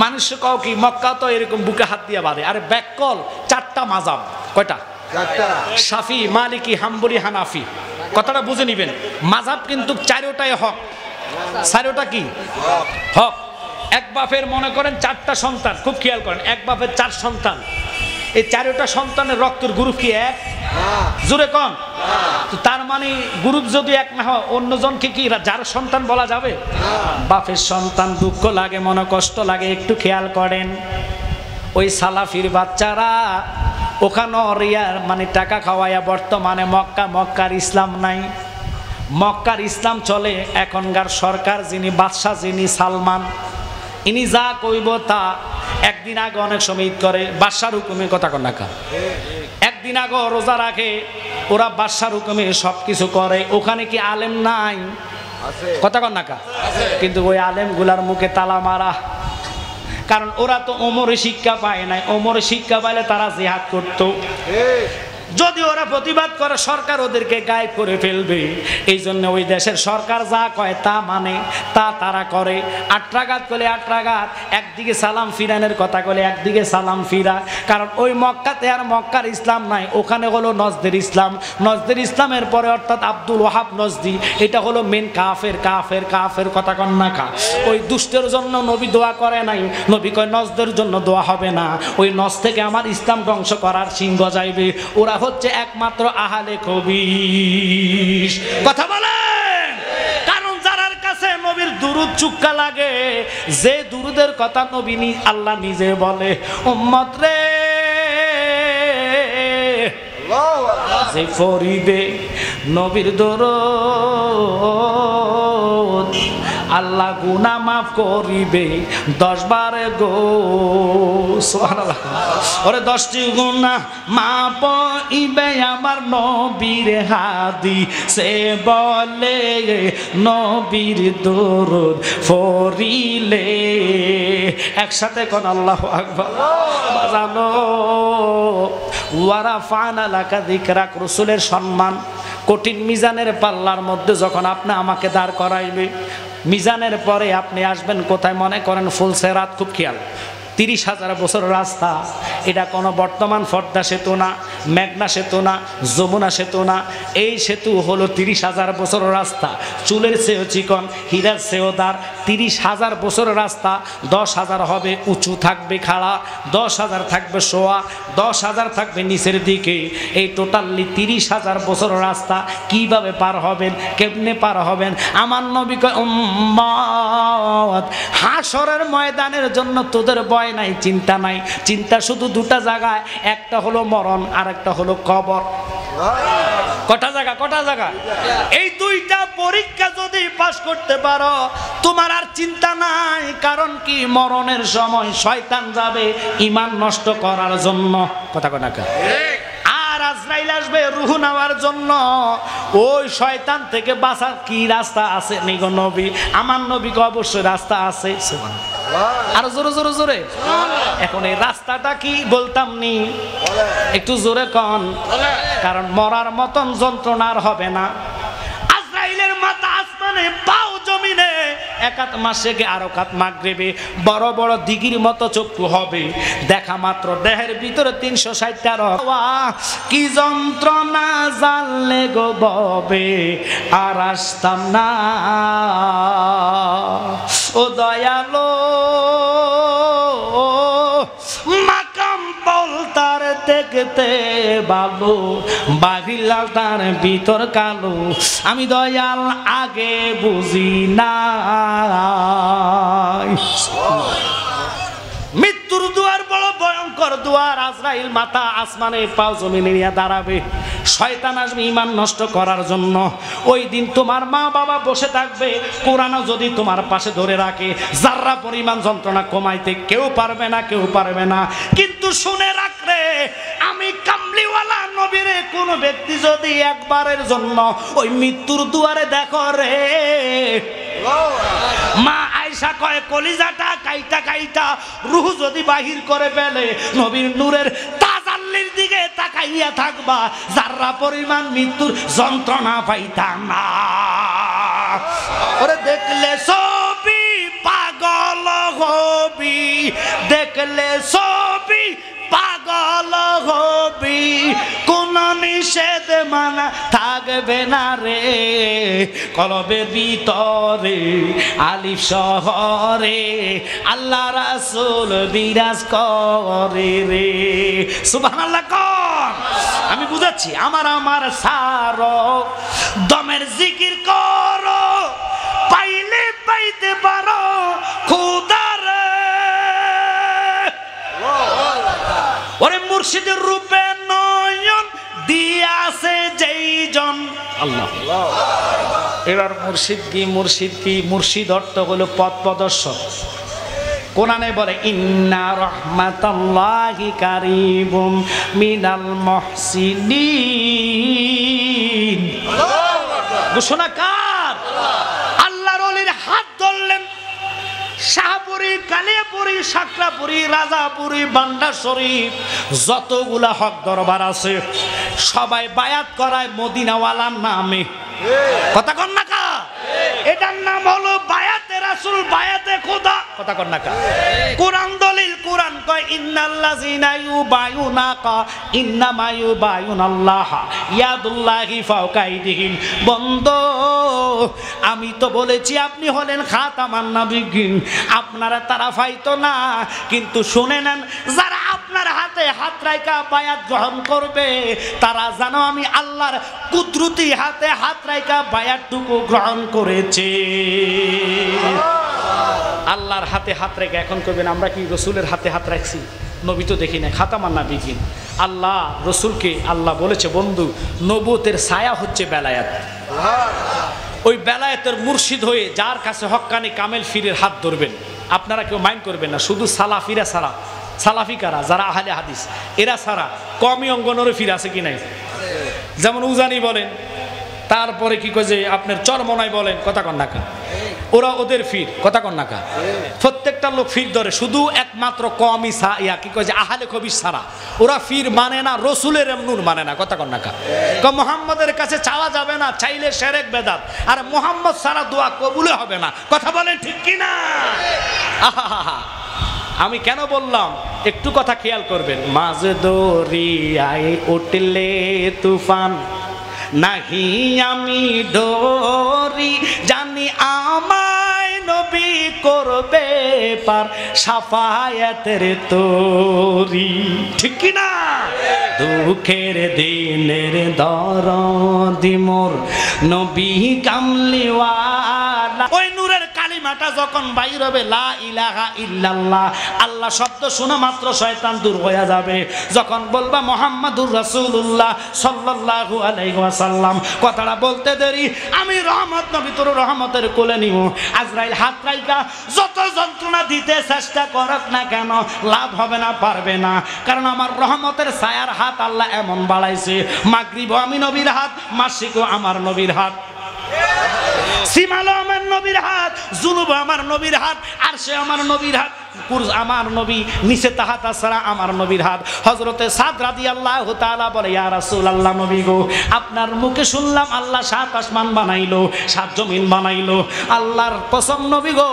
মানুষ কও কি মক্কা তো এরকম বুকে হাত দিয়ে বাঁধে, আরে ব্যাককল 4টা মাযহাব, কয়টা? 4টা। শাফি, মালিকি, হাম্বলি, হানাফি, কথাটা বুঝে নিবেন। মাযহাব কিন্তু চারোটাই হক। চারোটা কি হক? এক বাপের মনে করেন 4টা সন্তান, খুব খেয়াল করেন, এক বাপের 4 সন্তান, এই 4টা সন্তানের রক্তের গ্রুপ কি এক? জোরে কোন? তো তার মানে গ্রুপ যদি এক না হয় অন্যজনকে কি যার সন্তান বলা যাবে? বাপের সন্তান দুঃখ লাগে, মনে কষ্ট লাগে। একটু খেয়াল করেন, ওই সালাফির বাচ্চারা ওখানে রিয়ার মানে টাকা খাওয়াইয়া বর্তমানে মক্কার ইসলাম নাই, মক্কার ইসলাম চলে। এখনকার সরকার যিনি বাদশাহ, যিনি সালমান, ইনি যা কইব তা। একদিন আগে অনেক সময় ঈদ করে, বাদশার হুকুমে, কথা কন না কা, একদিন আগে রোজা রাখে, ওরা বাদশার হুকুমে সব কিছু করে। ওখানে কি আলেম নাই? কথা কন না কা। কিন্তু ওই আলেম গুলার মুখে তালা মারা, কারণ ওরা তো ওমরে শিক্ষা পায় নাই। ওমরে শিক্ষা পাইলে তারা জিহাদ করতো। যদি ওরা প্রতিবাদ করে সরকার ওদেরকে গায়েব করে ফেলবে। এই জন্য ওই দেশের সরকার যা কয় তা মানে, তা তারা করে। 8 রাকাত করলে 8 রাকাত, একদিকে সালাম ফিরানের কথা বলে একদিকে সালাম ফিরা। কারণ ওই মক্কাতে আর মক্কার ইসলাম নাই, ওখানে হলো নজদের ইসলাম। নজদের ইসলামের পরে অর্থাৎ আব্দুল ওয়াহাব নজদি, এটা হলো মেন কাফের। কাফের কাফের কথা কন না কা। ওই দুষ্টের জন্য নবী দোয়া করে নাই, নবী কয় নজদের জন্য দোয়া হবে না, ওই নজ থেকে আমার ইসলাম ধ্বংস করার সিংহ যাইবে। ওরা হচ্ছে একমাত্র আহলে খবিস। কথা বলেন। কারণ যারার কাছে নবীর দুরূদ চুক্কা লাগে, যে দুরূদের কথা নবী আল্লাহ নিজে বলে, উম্মত রে যে ফরিবে নবীর দরুদ, আল্লাহ গুনাহ মাফ করিবে 10 বার গো। সুবহানাল্লাহ। ওরে 10টি গুনাহ মাফ হইবে আমার নবীর হাদিসে বলে, নবীর দরুদ পড়িলে। একসাথে কোন আল্লাহু আকবার। বাজানো ওয়ারাফানা লাকা যিকরাক, রাসূলের সম্মান কঠিন মিজানের পাল্লার মধ্যে যখন আপনি আমাকে দাঁড় করাইবে, মিজানের পরে আপনি আসবেন কোথায়? মনে করেন ফুলসেরাত। খুব খেয়াল, 30,000 বছর রাস্তা। এটা কোনো বর্তমান পদ্মা সেতু না, মেঘনা সেতু না, যমুনা সেতু না। এই সেতু হলো 30,000 বছর রাস্তা। চুলের চেয়েও চিকন, হীরার চেয়েও দার। 30,000 বছর রাস্তা। 10,000 হবে উঁচু থাকবে খাড়া, 10,000 থাকবে শোয়া, 10,000 থাকবে নিচের দিকে। এই টোটালি 30,000 বছর রাস্তা। কিভাবে পার হবেন? কেমনে পার হবেন? আমার নবী কয় উম্মত, হাসরের ময়দানের জন্য তোদের ভয় নাই, চিন্তা নাই। চিন্তা শুধু 2টা জায়গায়, একটা হলো মরণ আর একটা হলো কবর। কটা জায়গা? কটা জায়গা? এই 2টা পরীক্ষা যদি পাস করতে পারো, তোমার আর চিন্তা নাই। কারণ কি? মরণের সময় শয়তান যাবে ঈমান নষ্ট করার জন্য। কথা কয় না কা। আর আজরাইল আসবে রূহ নেওয়ার জন্য। ওই শয়তান থেকে বাঁচার কি রাস্তা আছে নি গো নবী? আমার নবীকে অবশ্যই রাস্তা আছে। আরো জোরে জোরে জোরে। এখন এই রাস্তাটা কি বলতাম নি? একটু জোরে কন। কারণ মরার মতন যন্ত্রণা আর হবে না। আজরাইলের মাথা আসমানে, পাও জমিনে, একাত মাসে আর কাত মাগরিবে, বড় বড় দিঘির মতো চক্ষু হবে। দেখা মাত্র দেহের ভিতরে 360টা রক। কি যন্ত্রণা জানলে গো ববে আর আসতাম না। ও দয়ালো মাকাম বলতার দেখতে ভালো, বাহিলাল তার ভিতর কালো। আমি দয়াল আগে বুঝি না। মৃত্যুর দুয়ার বড় ভয়ঙ্কর দুয়ার। আজরাইল মাথা আসমানে, পাও জমিনে নিয়ে দাঁড়াবে। শয়তান আসবে ঈমান নষ্ট করার জন্য। ওই দিন তোমার মা বাবা বসে থাকবে, কোরআন যদি তোমার পাশে ধরে রাখে, যাররা পরিমাণ যন্ত্রণা কমাইতে কেউ পারবে না, কেউ পারবে না। কিন্তু শুনে রাখলে, আমি কামলিওয়ালা নবীরে কোন ব্যক্তি যদি একবারের জন্য ওই মৃত্যুর দুয়ারে দেখো রে, মা আয়েশা কয় কলিজাটা কাইটা কাইটা রূহ যদি বাহির করে ফেলে, নবীর নূরের তাজাল্লির দিকে তাকাইয়া থাকবা, যাররা পরিমাণ মৃত্যুর যন্ত্রণা পাইতা না। ওরে দেখলে ছবি পাগল হবি, দেখলে ছবি পাগল হবি, কোন নিষেধ বেমানা থাকবে না রে কলবের ভিতরে আলিফ শহরে আল্লাহ রাসূল বিরাজ করে রে সুবহানাল্লাহ কর আমি বুঝাচ্ছি আমার সারো দমের জিকির করো পাইলে পাইতে পারো খোদার ওরে মুর্শিদের রূপে নয়ন দিয়াছে যেই জন আল্লাহ এবার মুর্শিদ কি মুর্শিদ অর্থ হলো পথ প্রদর্শক কোরআনে বলে ইন্না রাহমাতাল্লাহি কারিবুম মিনাল মুহসিনিন ঘোষণা কার আল্লাহর ওলির হাত ধরলেন শাহপুরি কালিয়াপুরি সাকরাপুরি রাজাপুরি বান্ডা শরীফ যতগুলা হক দরবার আছে সবাই বায়াত করায় মদিনাওয়ালার নামে কথা কন না কা এটার নাম হলো বায়াতে রাসূল বায়াতে খোদা কথা কন না কা কোরআন দলিল কোরআন কয় ইন্নাল্লাযিনা ইউবায়ুনাকা ইন্নামা ইউবায়ুনাল্লাহ ইয়াদুল্লাহি ফাওকা আইদিহিম বন্ধু আমি তো বলেছি আপনি হলেন খাতামান নবিয়্যিন আপনারা তারা পাইতো না কিন্তু শুনে নেন যারা আপনার হাতে হাত রাখা বায়াত গ্রহণ করবে তারা জানো আমি আল্লাহর কুদরতি হাতে হাত রাখা বায়াতটুকু গ্রহণ করেছে আল্লাহর হাতে হাত রেখে এখন করবেন আমরা কি রসুলের হাতে হাত রাখছি নবী তো দেখি না খাতামান নবিয়্যিন আল্লাহ রসুলকে আল্লাহ বলেছে বন্ধু নবুয়তের ছায়া হচ্ছে বেলায়েত ওই বেলায়েতের মুর্শিদ হয়ে যার কাছে হক্কানি কামেল ফিরের হাত ধরবেন আপনারা কেউ মাইন্ড করবেন না শুধু সালাফিরা ছাড়া সালাফি কারা যারা আহলে হাদিস এরা ছাড়া কমই অঙ্গনেরও ফির আছে কি নাই যেমন উজানি বলেন তারপরে কি কয় যে আপনার চরমনাই বলেন কথা কন্যাকা ওরা ওদের ফির কথা কন্যাকা প্রত্যেকটা লোক ফির ধরে শুধু একমাত্র কমই ইয়া কি কয় যে আহলে কবির ছাড়া ওরা ফির মানে না রসুলের নূর মানে না কথা কন্যাকা মোহাম্মদের কাছে চাওয়া যাবে না চাইলে শিরক বেদাত আর মোহাম্মদ ছাড়া দোয়া কবুলে হবে না কথা বলেন ঠিক কি না আহা আমি কেন বললাম একটু কথা খেয়াল করবেন মাঝ দরিয়ায় উঠলে তুফান নাহি আমি ডরি জানি আমায় নবী করবে পার সাফায়াতের তরি ঠিক কি না দুঃখের দিনের দরদি মোর নবী কামলিওয়ালা ওই নূরের কালিমাটা যখন বাইর হবে লা ইলাহা ইল্লাল্লাহ আল্লাহ শব্দ শোনা মাত্র শয়তান দূর হয়ে যাবে যখন বলবা মুহাম্মাদুর রাসূলুল্লাহ সাল্লাল্লাহু আলাইহি ওয়াসাল্লাম কথাটা বলতে দেরি আমি রহমত নবী তোর রহমতের কোলে নিব আজরাইল হাত রাইকা যত যন্ত্রণা দিতে চেষ্টা করক না কেন লাভ হবে না পারবে না কারণ আমার রহমতের ছায়ার হাত আল্লাহ এমন বাড়াইছে মাগরিবও আমি নবীর হাত মাসিকও আমার নবীর হাত সিমালো আমার নবীর হাত জুনুব আমার নবীর হাত আরশে আমার নবীর হাত আমার নবী নিচে তাহাত ছাড়া আমার নবীর হাত হযরতে সাদ রাদিয়াল্লাহু তাআলা বলে ইয়া রাসূলুল্লাহ নবী গো আপনার মুখে শুনলাম আল্লাহ সাত আসমান বানাইলো সাত জমিন বানাইলো আল্লাহর কসম নবী গো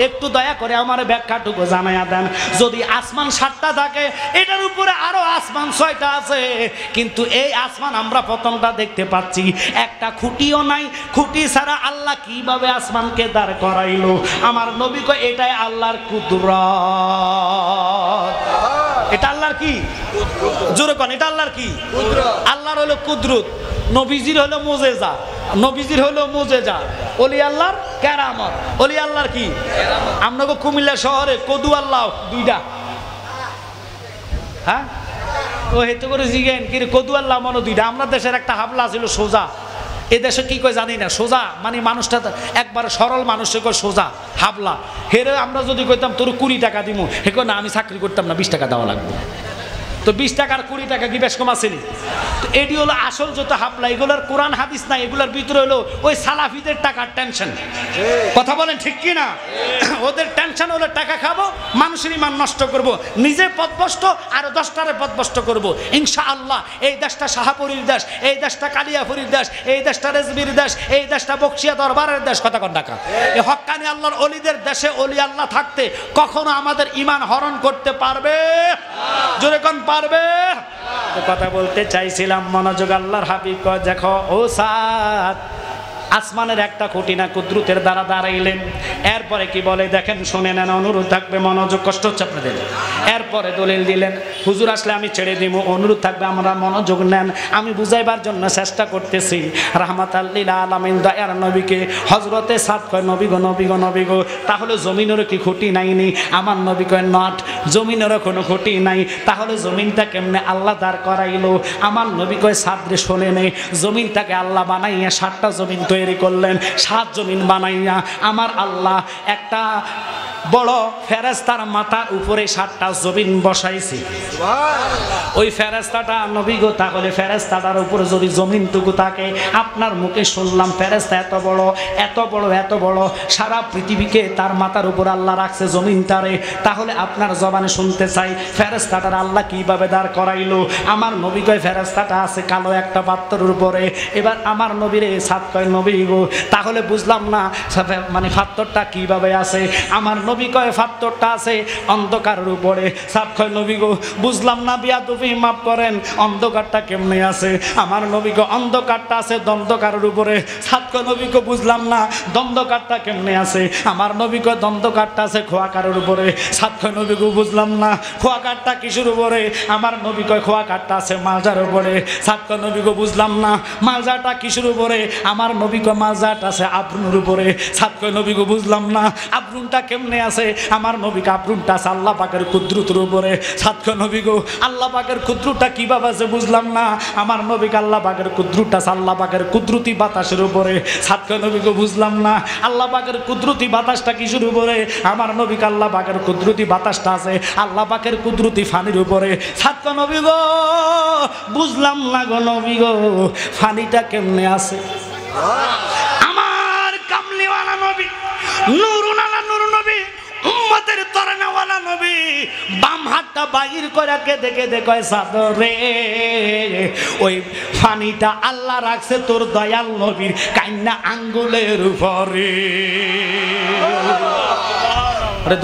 একটু দয়া করে আমার ব্যাখ্যাটুকু জানায়া দেন যদি আসমান সাতটা থাকে এটার উপরে আরো আসমান ছয়টা আছে কিন্তু এই আসমান আমরা প্রথমটা দেখতে পাচ্ছি একটা খুঁটিও নাই খুঁটি ছাড়া আল্লাহ কিভাবে আসমানকে দাঁড় করাইলো আমার নবী কয় এটাই আল্লাহর কুদরত এটা আল্লাহর কি জোরে কোন এটা আল্লাহর কি আল্লাহর হলো কুদরত নবীজির হলো মুজিজা নবীজির হলো মুজিজা ওলি আল্লাহর কেরামত ওলি আল্লাহর কি আমনগো কুমিল্লা শহরে কদু আল্লাহ দুইটা হ্যাঁ ও হেতু করে জিগেন কি কদু আল্লাহ মনো দুইটা আমরা দেশের একটা হাবলা ছিল সোজা এ দেশে কি কয় জানি না সোজা মানে মানুষটা একবার সরল মানুষকে কয় সোজা হাবলা হেরে আমরা যদি কইতাম তোর 20 টাকা দিমু হে কয় না আমি চাকরি করতাম না 20 টাকা দেওয়া লাগবে তো 20 টাকার 20 টাকা কি বেশ কম আসেনি তো এডি হলো আসল যত হাবলা এগুলোর কোরআন হাদিস না এগুলোর ভিতরে হলো ওই সালাফিদের টাকার টেনশন কথা বলেন ঠিক কি না ওদের টেনশন হলো টাকা খাবো মানুষের ঈমান নষ্ট করব নিজে পথভ্রষ্ট আর 10টারে পথভ্রষ্ট করব ইনশাআল্লাহ এই দেশটা শাহপুরীর দেশ এই দেশটা কালিয়াপুরীর দেশ এই দেশটা রেজবির দেশ এই দেশটা বকশিয়া দরবারের দেশ কথা কোন ঢাকা এই হক্কানি আল্লাহর ওলিদের দেশে ওলি আল্লাহ থাকতে কখনো আমাদের ঈমান হরণ করতে পারবে জোরে কোন পারবে কথা বলতে চাইছিলাম, মনোযোগ। আল্লাহর হাবিব কয়, দেখো ও সাদ, আসমানের একটা খুঁটি না কুদরতের দ্বারা দাঁড়াইলেন। এরপরে কি বলে দেখেন, শুনে নেন, অনুরোধ থাকবে, মনোযোগ। কষ্ট হচ্ছে আপনাদের। এরপরে দলিল দিলেন, হুজুর আসলে আমি ছেড়ে দিব, অনুরোধ থাকবে আমরা মনোযোগ নেন। আমি বুঝাইবার জন্য চেষ্টা করতেছি। রাহমাতাল লিল আলামিন দয়ার নবীকে হযরতে সাদ কয়, নবী গো, নবী গো, নবী গো, তাহলে জমিনেরও কি খুঁটি নাইনি? আমার নবী কয়, নট, জমিনেরও কোনো খুঁটি নাই। তাহলে জমিনটা কেমনে আল্লাহ দাঁড় করাইলো? আমার নবী কয়, সাদ রে শোনে নেই, জমিনটাকে আল্লাহ বানাইয়া 7টা জমিন তৈরি করলেন। 7 জমিন বানাইয়া আমার আল্লাহ একটা বড় ফেরেশতার মাথার উপরে 7টা জমিন বসাইছে। ওই ফেরেশতাটা নবী গো, তাহলে ফেরেশতাটার উপরে যদি জমিনটুকু থাকে, আপনার মুখে শুনলাম ফেরেশতা এত বড়, এত বড়, এত বড়, সারা পৃথিবীকে তার মাথার উপর আল্লাহ রাখছে জমিনটারে। তাহলে আপনার জবানে শুনতে চাই, ফেরেশতাটার আল্লাহ কিভাবে দাঁড় করাইলো? আমার নবী কয়, ফেরেশতাটা আছে কালো একটা পাত্রের উপরে। এবার আমার নবীরে সাদ কয়, নবী গো, তাহলে বুঝলাম না মানে পাত্রটা কিভাবে আছে? আমার নবী কয়, পাত্রটা আছে অন্ধকারের উপরে। সাদ কয়, নবী গো, বুঝলাম না, বিয়াদবি মাফ করেন, অন্ধকারটা কেমনে আছে? আমার নবী গো, অন্ধকারটা আছে দ্বন্দ্বকারের উপরে। সাদ কয়, নবী গো, বুঝলাম না, দ্বন্দ্বকারটা কেমনে আছে? আমার নবী কয়, দ্বন্দ্বকারটা আছে খোয়াকারের উপরে। সাদ কয়, নবী গো, বুঝলাম না, খোয়াকারটা কিসের উপরে? আমার নবী কয়, খোয়াকারটা আছে মালজার উপরে। সাদ কয়, নবী গো, বুঝলাম না, মালজাটা কিসের উপরে? আমার নবী কয়, মালজাটা আছে আবরুনের উপরে। সাদ কয়, নবী গো, বুঝলাম না, আবরুনটা কেমনে আছে? আমার নবী কয়, আবরুনটা আছে আল্লাহ পাকের কুদরতের উপরে। সাদ কয়, নবী গো, আল্লাহ পাকের কুদরতটা কিভাবে আছে বুঝলাম না। আমার নবী কয়, আল্লাহ পাকের কুদরতটা আছে আল্লাহ পাকের কুদরতি বাতাসের উপরে। সাদ কয়, নবী গো, বুঝলাম না, আল্লাহ পাকের কুদরতি বাতাসটা কিসের উপরে? আমার নবী কয়, আল্লাহ পাকের কুদরতি বাতাসটা আছে আল্লাহ পাকের কুদরতি ফানির উপরে। সাদ কয়, নবী গো, বুঝলাম না গো নবী গো, ফানিটা কেমনে আছে? আমার কামলিওয়ালা নবী, নূরুনালা নূর নবী, উম্মতের তরনাওয়ালা নবী, বাম হাতটা বাইর করে কেঁদে কেঁদে কয়, সাদরে ওই পানিটা আল্লাহ রাখছে তোর দয়াল নবীর কান্না আঙ্গুলের উপরে।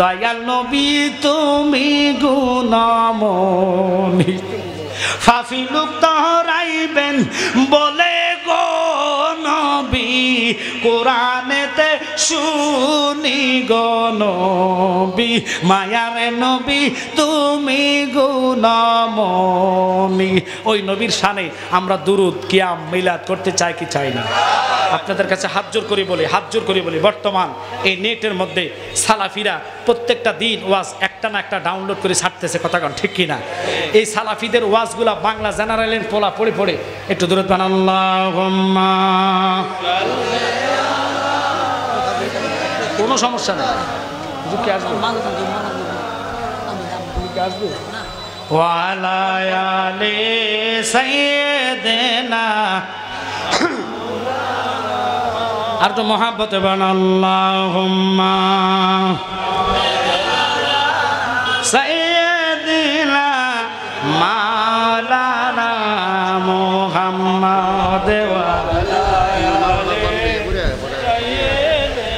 দয়াল নবী তুমি গুণমণি, ফাফি লোক তহরাইবেন বলে গো নবী, কোরআনেতে শুনি গো নবী, মায়ার নবী তুমি গুণমণি। ওই নবীর শানে আমরা দুরুদ কিয়াম মিলাদ করতে চাই কি চাই না? আপনাদের কাছে হাত জোর করে বলি, বর্তমান এই নেটের মধ্যে সালাফিরা প্রত্যেকটা দিন ওয়াজ একটা না একটা ডাউনলোড করে ছাড়তেছে, কথা কন ঠিক কিনা? এই সালাফিদের ওয়াজগুলা বাংলা জেনারেলের পোলা পড়ে পড়ে একটু দূরত বান, আল্লাহুম্মা, কোনো সমস্যা নেই, ওয়ালা আলি সাইয়্যিদিনা, আর তো মহাব্বতে বান, আল্লাহুম্মা সাইয়্যিদিনা মাওলানা মুহাম্মদ ওয়া আলা আলি সাইয়্যিদিনা।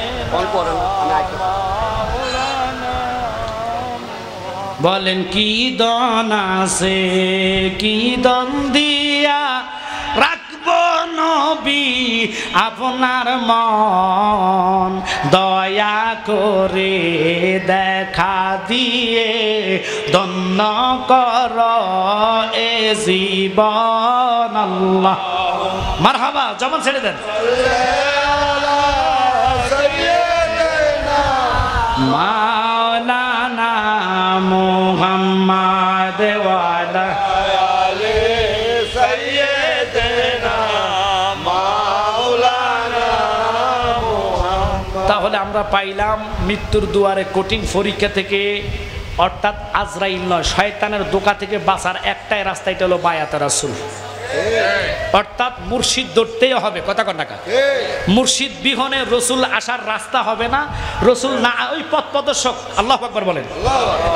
বলেন কি দন আছে, কি দন দিয়া রাখবো নবী আপনার মন, দয়া করে দেখা দিয়ে ধন্য কর এ জীবন। আল্লাহ মারহাবা, জবান ছেড়ে দেন। মাওলানা মুহাম্মদ ওয়া আলা আলি সাইয়্যিদিনা মাওলানা মুহাম্মদ। তাহলে আমরা পাইলাম মৃত্যুর দুয়ারে কঠিন পরীক্ষা থেকে, অর্থাৎ আজরাইল নয়, শয়তানের দোকা থেকে বাঁচার একটাই রাস্তা, এটা হলো বায়াতে রাসূল। অর্থাৎ মুর্শিদ ধরতেই হবে, কথা কন না। মুর্শিদ বিহনে রসুল আসার রাস্তা হবে না, রসুল না ওই পথ প্রদর্শক। আল্লাহু আকবার বলেন।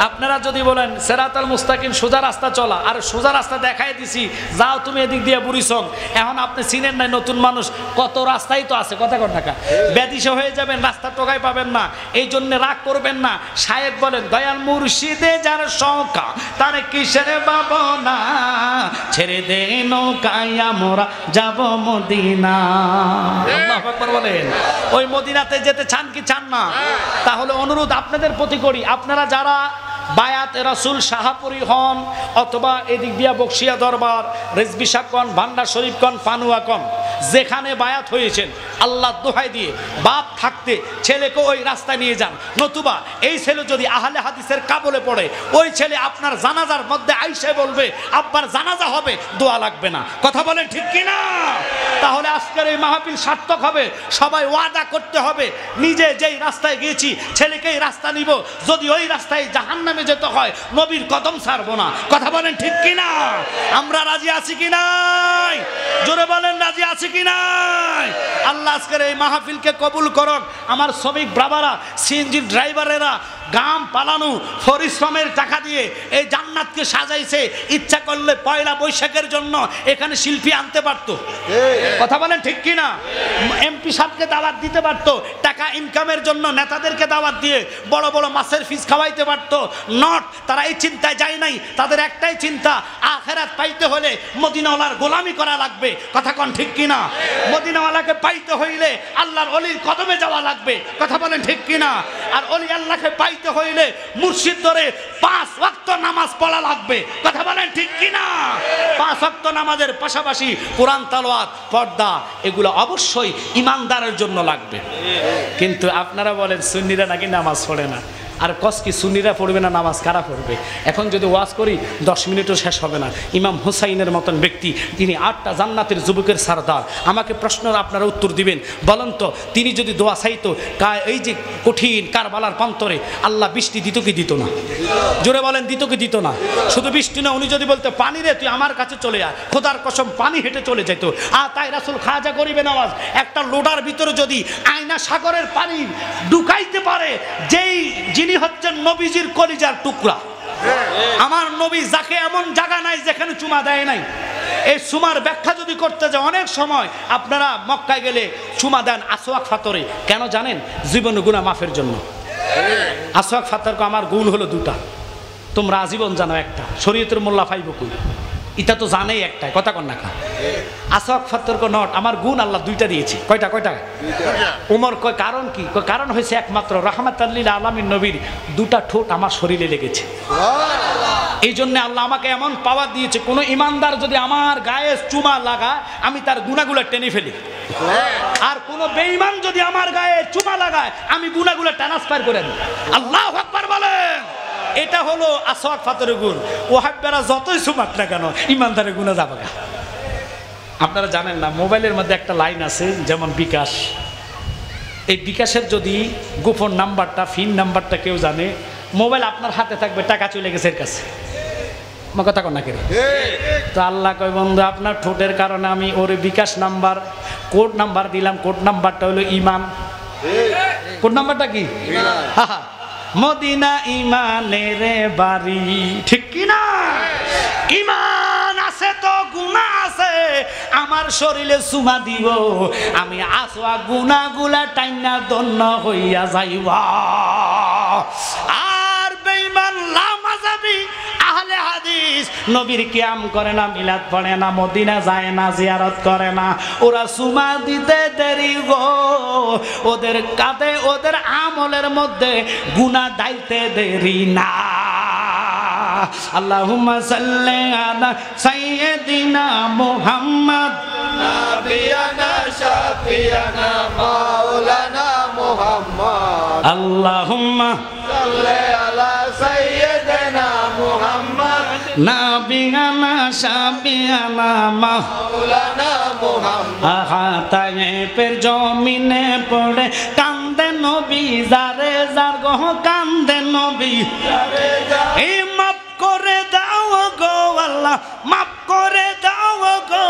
আপনারা যদি বলেন সিরাতাল মুস্তাকিম সোজা রাস্তা চলা, আর সোজা রাস্তা দেখাই দিছি, যাও তুমি এদিক দিয়ে বুড়িচং, এখন আপনি চিনেন নাই, নতুন মানুষ, কত রাস্তাই তো আছে, কথা কন না। ব্যাধিস হয়ে যাবেন, রাস্তা টোকাই পাবেন না। এই জন্য রাগ করবেন না। শায়েক বলেন, দয়াল মুর্শিদে যার সংখ্যা তার কিসের ভাবনা, ছেড়ে দে নৌকায় আমরা যাব মদিনা। আল্লাহু আকবার বলেন। ওই মদিনাতে যেতে চান কি চান না? তাহলে অনুরোধ আপনাদের প্রতি করি, আপনারা যারা বায়াত রাসূল শাহপুরী হন, অথবা এদিক দিয়া বক্সিয়া দরবার, রেজবি শাহ কন, ভান্ডার শরীফ কন, পানুয়া কন, যেখানে বায়াত হয়েছেন, আল্লাহ দোহাই দিয়ে বাপ থাকতে ছেলেকে ওই রাস্তায় নিয়ে যান। নতুবা এই ছেলে যদি আহলে হাদিসের কাবলে পড়ে, ওই ছেলে আপনার জানাজার মধ্যে আইসে বলবে আব্বার জানাজা হবে, দোয়া লাগবে না। কথা বলেন ঠিক কিনা? তাহলে আজকের এই মাহফিল সার্থক হবে। সবাই ওয়াদা করতে হবে, নিজে যেই রাস্তায় গিয়েছি ছেলেকে এই রাস্তা নিব, যদি ওই রাস্তায় জাহান্নামে যেতে হয় নবীর কদম ছাড়বো না। কথা বলেন ঠিক কিনা? আমরা রাজি আছি কি নাই? জোরে বলেন রাজি আছি কি নাই? আল্লাহ আজকের এই মাহফিলকে কবুল করুক। আমার শ্রমিক ব্রাবারা, সিএনজি ড্রাইভারেরা গাম পালানো পরিশ্রমের টাকা দিয়ে এই জান্নাতকে সাজাইছে। ইচ্ছা করলে পয়লা বৈশাখের জন্য এখানে শিল্পী আনতে পারতো। কথা বলেন ঠিক কিনা? এমপি সাহেবকে দাওয়াত দিতে পারতো, টাকা ইনকামের জন্য নেতাদেরকে দাওয়াত দিয়ে বড় বড় মাছের ফিস খাওয়াইতে পারতো। নট, তারা এই চিন্তায় যায় নাই। তাদের একটাই চিন্তা, আখিরাত পাইতে হলে মদিনাওয়ালার গোলামি করা লাগবে। কথা কন ঠিক কিনা? মদিনাওয়ালাকে পাইতে হইলে আল্লাহর ওলির কদমে যাওয়া লাগবে। কথা বলেন ঠিক কিনা? আর ওলি আল্লাহকে পাইতে হইলে মুর্শিদ ধরে 5 ওয়াক্ত নামাজ পড়া লাগবে। কথা বলেন ঠিক কিনা? 5 ওয়াক্ত নামাজের পাশাপাশি কোরআন তেলাওয়াত, পর্দা, এগুলো অবশ্যই ইমানদারের জন্য লাগবে। কিন্তু আপনারা বলেন সুন্নিরা নাকি নামাজ পড়ে না। আর কসকি সুন্নিরা পড়বে না, নামাজ কারা পড়বে? এখন যদি ওয়াজ করি 10 মিনিটও শেষ হবে না। ইমাম হুসাইনের মতন ব্যক্তি, তিনি 8টা জান্নাতের যুবকের সরদার। আমাকে প্রশ্নের আপনারা উত্তর দিবেন, বলেন তো, তিনি যদি দোয়া চাইতো, এই যে কঠিন কারবালার প্রান্তরে আল্লাহ বৃষ্টি দিত কি দিত না? জোরে বলেন, দিত কি দিত না? শুধু বৃষ্টি না, উনি যদি বলতো পানি রে তুই আমার কাছে চলে আয়, খোদার কসম পানি হেঁটে চলে যেত। আর তাই রাসূল খাজা গরিবে নওয়াজ একটা লোডার ভিতরে যদি আয়না সাগরের পানি ঢুকাইতে পারে, যেই যিনি হচ্ছেন নবীজির কলিজার টুকরা, আমার নবী যাকে এমন জায়গা নাই যেখানে চুমা দেয় নাই। এই চুমার ব্যাখ্যা যদি করতে যায়, অনেক সময় আপনারা মক্কায় গেলে চুমা দেন আসওয়াক ফাতরে। কেন জানেন? জীবন গুনাহ মাফের জন্য। আসওয়াক ফাতর আমার গুণ হলো 2টা, তোমরা আজীবন জানো একটা, শরীয়তের মোল্লা পাইব কই, এটা তো জানেই একটাই। কথা কন না? আসওয়াক ফাতর কো নট, আমার গুণ আল্লাহ 2টা দিয়েছি। কয়টা? উমর কয় কারণ কি? কারণ হয়েছে একমাত্র রাহমাতাল লিল আলামিন নবীর 2টা ঠোঁট আমার শরীরে লেগেছে। এই জন্য আল্লাহ আমাকে এমন পাওয়ার দিয়েছে, কোন ইমানদার যদি আমার গায়ে চুমা লাগায় আমি তার গুনাহগুলো টেনে ফেলি। আর কোন বেঈমান যদি আমার গায়ে চুমা লাগায় আমি গুনাহগুলো ট্রান্সফার করে দিই। আল্লাহু আকবার বলেন। এটা হলো আসওয়াক ফাতরের গুণ। ওয়াহাবিরা যতই সুমাক না কেন ইমানদারের গুনাহ যাবে না। আপনারা জানেন না, মোবাইলের মধ্যে একটা লাইন আছে, যেমন বিকাশ। এই বিকাশের যদি গোপন নাম্বারটা, ফিন নাম্বারটা কেউ জানে, মোবাইল আপনার হাতে থাকবে, টাকা চলে গেছে এর কাছে। আমার কথা কন না কেন? তো আল্লাহ কয় বন্ধু, আপনার ঠোঁটের কারণে আমি ওর বিকাশ নাম্বার, কোড নাম্বার দিলাম। কোড নাম্বারটা হলো ইমান। কোড নাম্বারটা কি? মদিনা ইমানের বাড়ি, ঠিক কি না? ইমান আছে তো গুনাহ আছে, আমার শরীরে চুমা দিব, আমি আসওয়া গুনাহগুলা টাইনা দন্ন হইয়া যাইবা। আর বেঈমান লামাযাবি আহলে হাদিস নবীর কিয়াম করে না, মিলাদ পড়ে না, মদিনা যায় না, জিয়ারত করে না, ওরা চুমা দিতে দেরি গো, ওদের কাঁধে ওদের আমলের মধ্যে গুনাহ দাইতে দেরি না। আল্লাহুম্মা সাল্লি আলা সাইয়্যিদিনা মুহাম্মদ নাবিয়ানা শাফিয়ানা মাওলানা মুহাম্মদ। আল্লাহুম্মা সাল্লি আলা সাইয়্যিদিনা মুহাম্মদ নাবিয়ানা শাফিয়ানা মাওলানা মুহাম্মদ। আহা তায়েফের জমিনে পড়ে কান্দে নবী, যারে যার গো কান্দে নবী, এই মাফ করে দাও গো আল্লাহ, মাফ করে দাও গো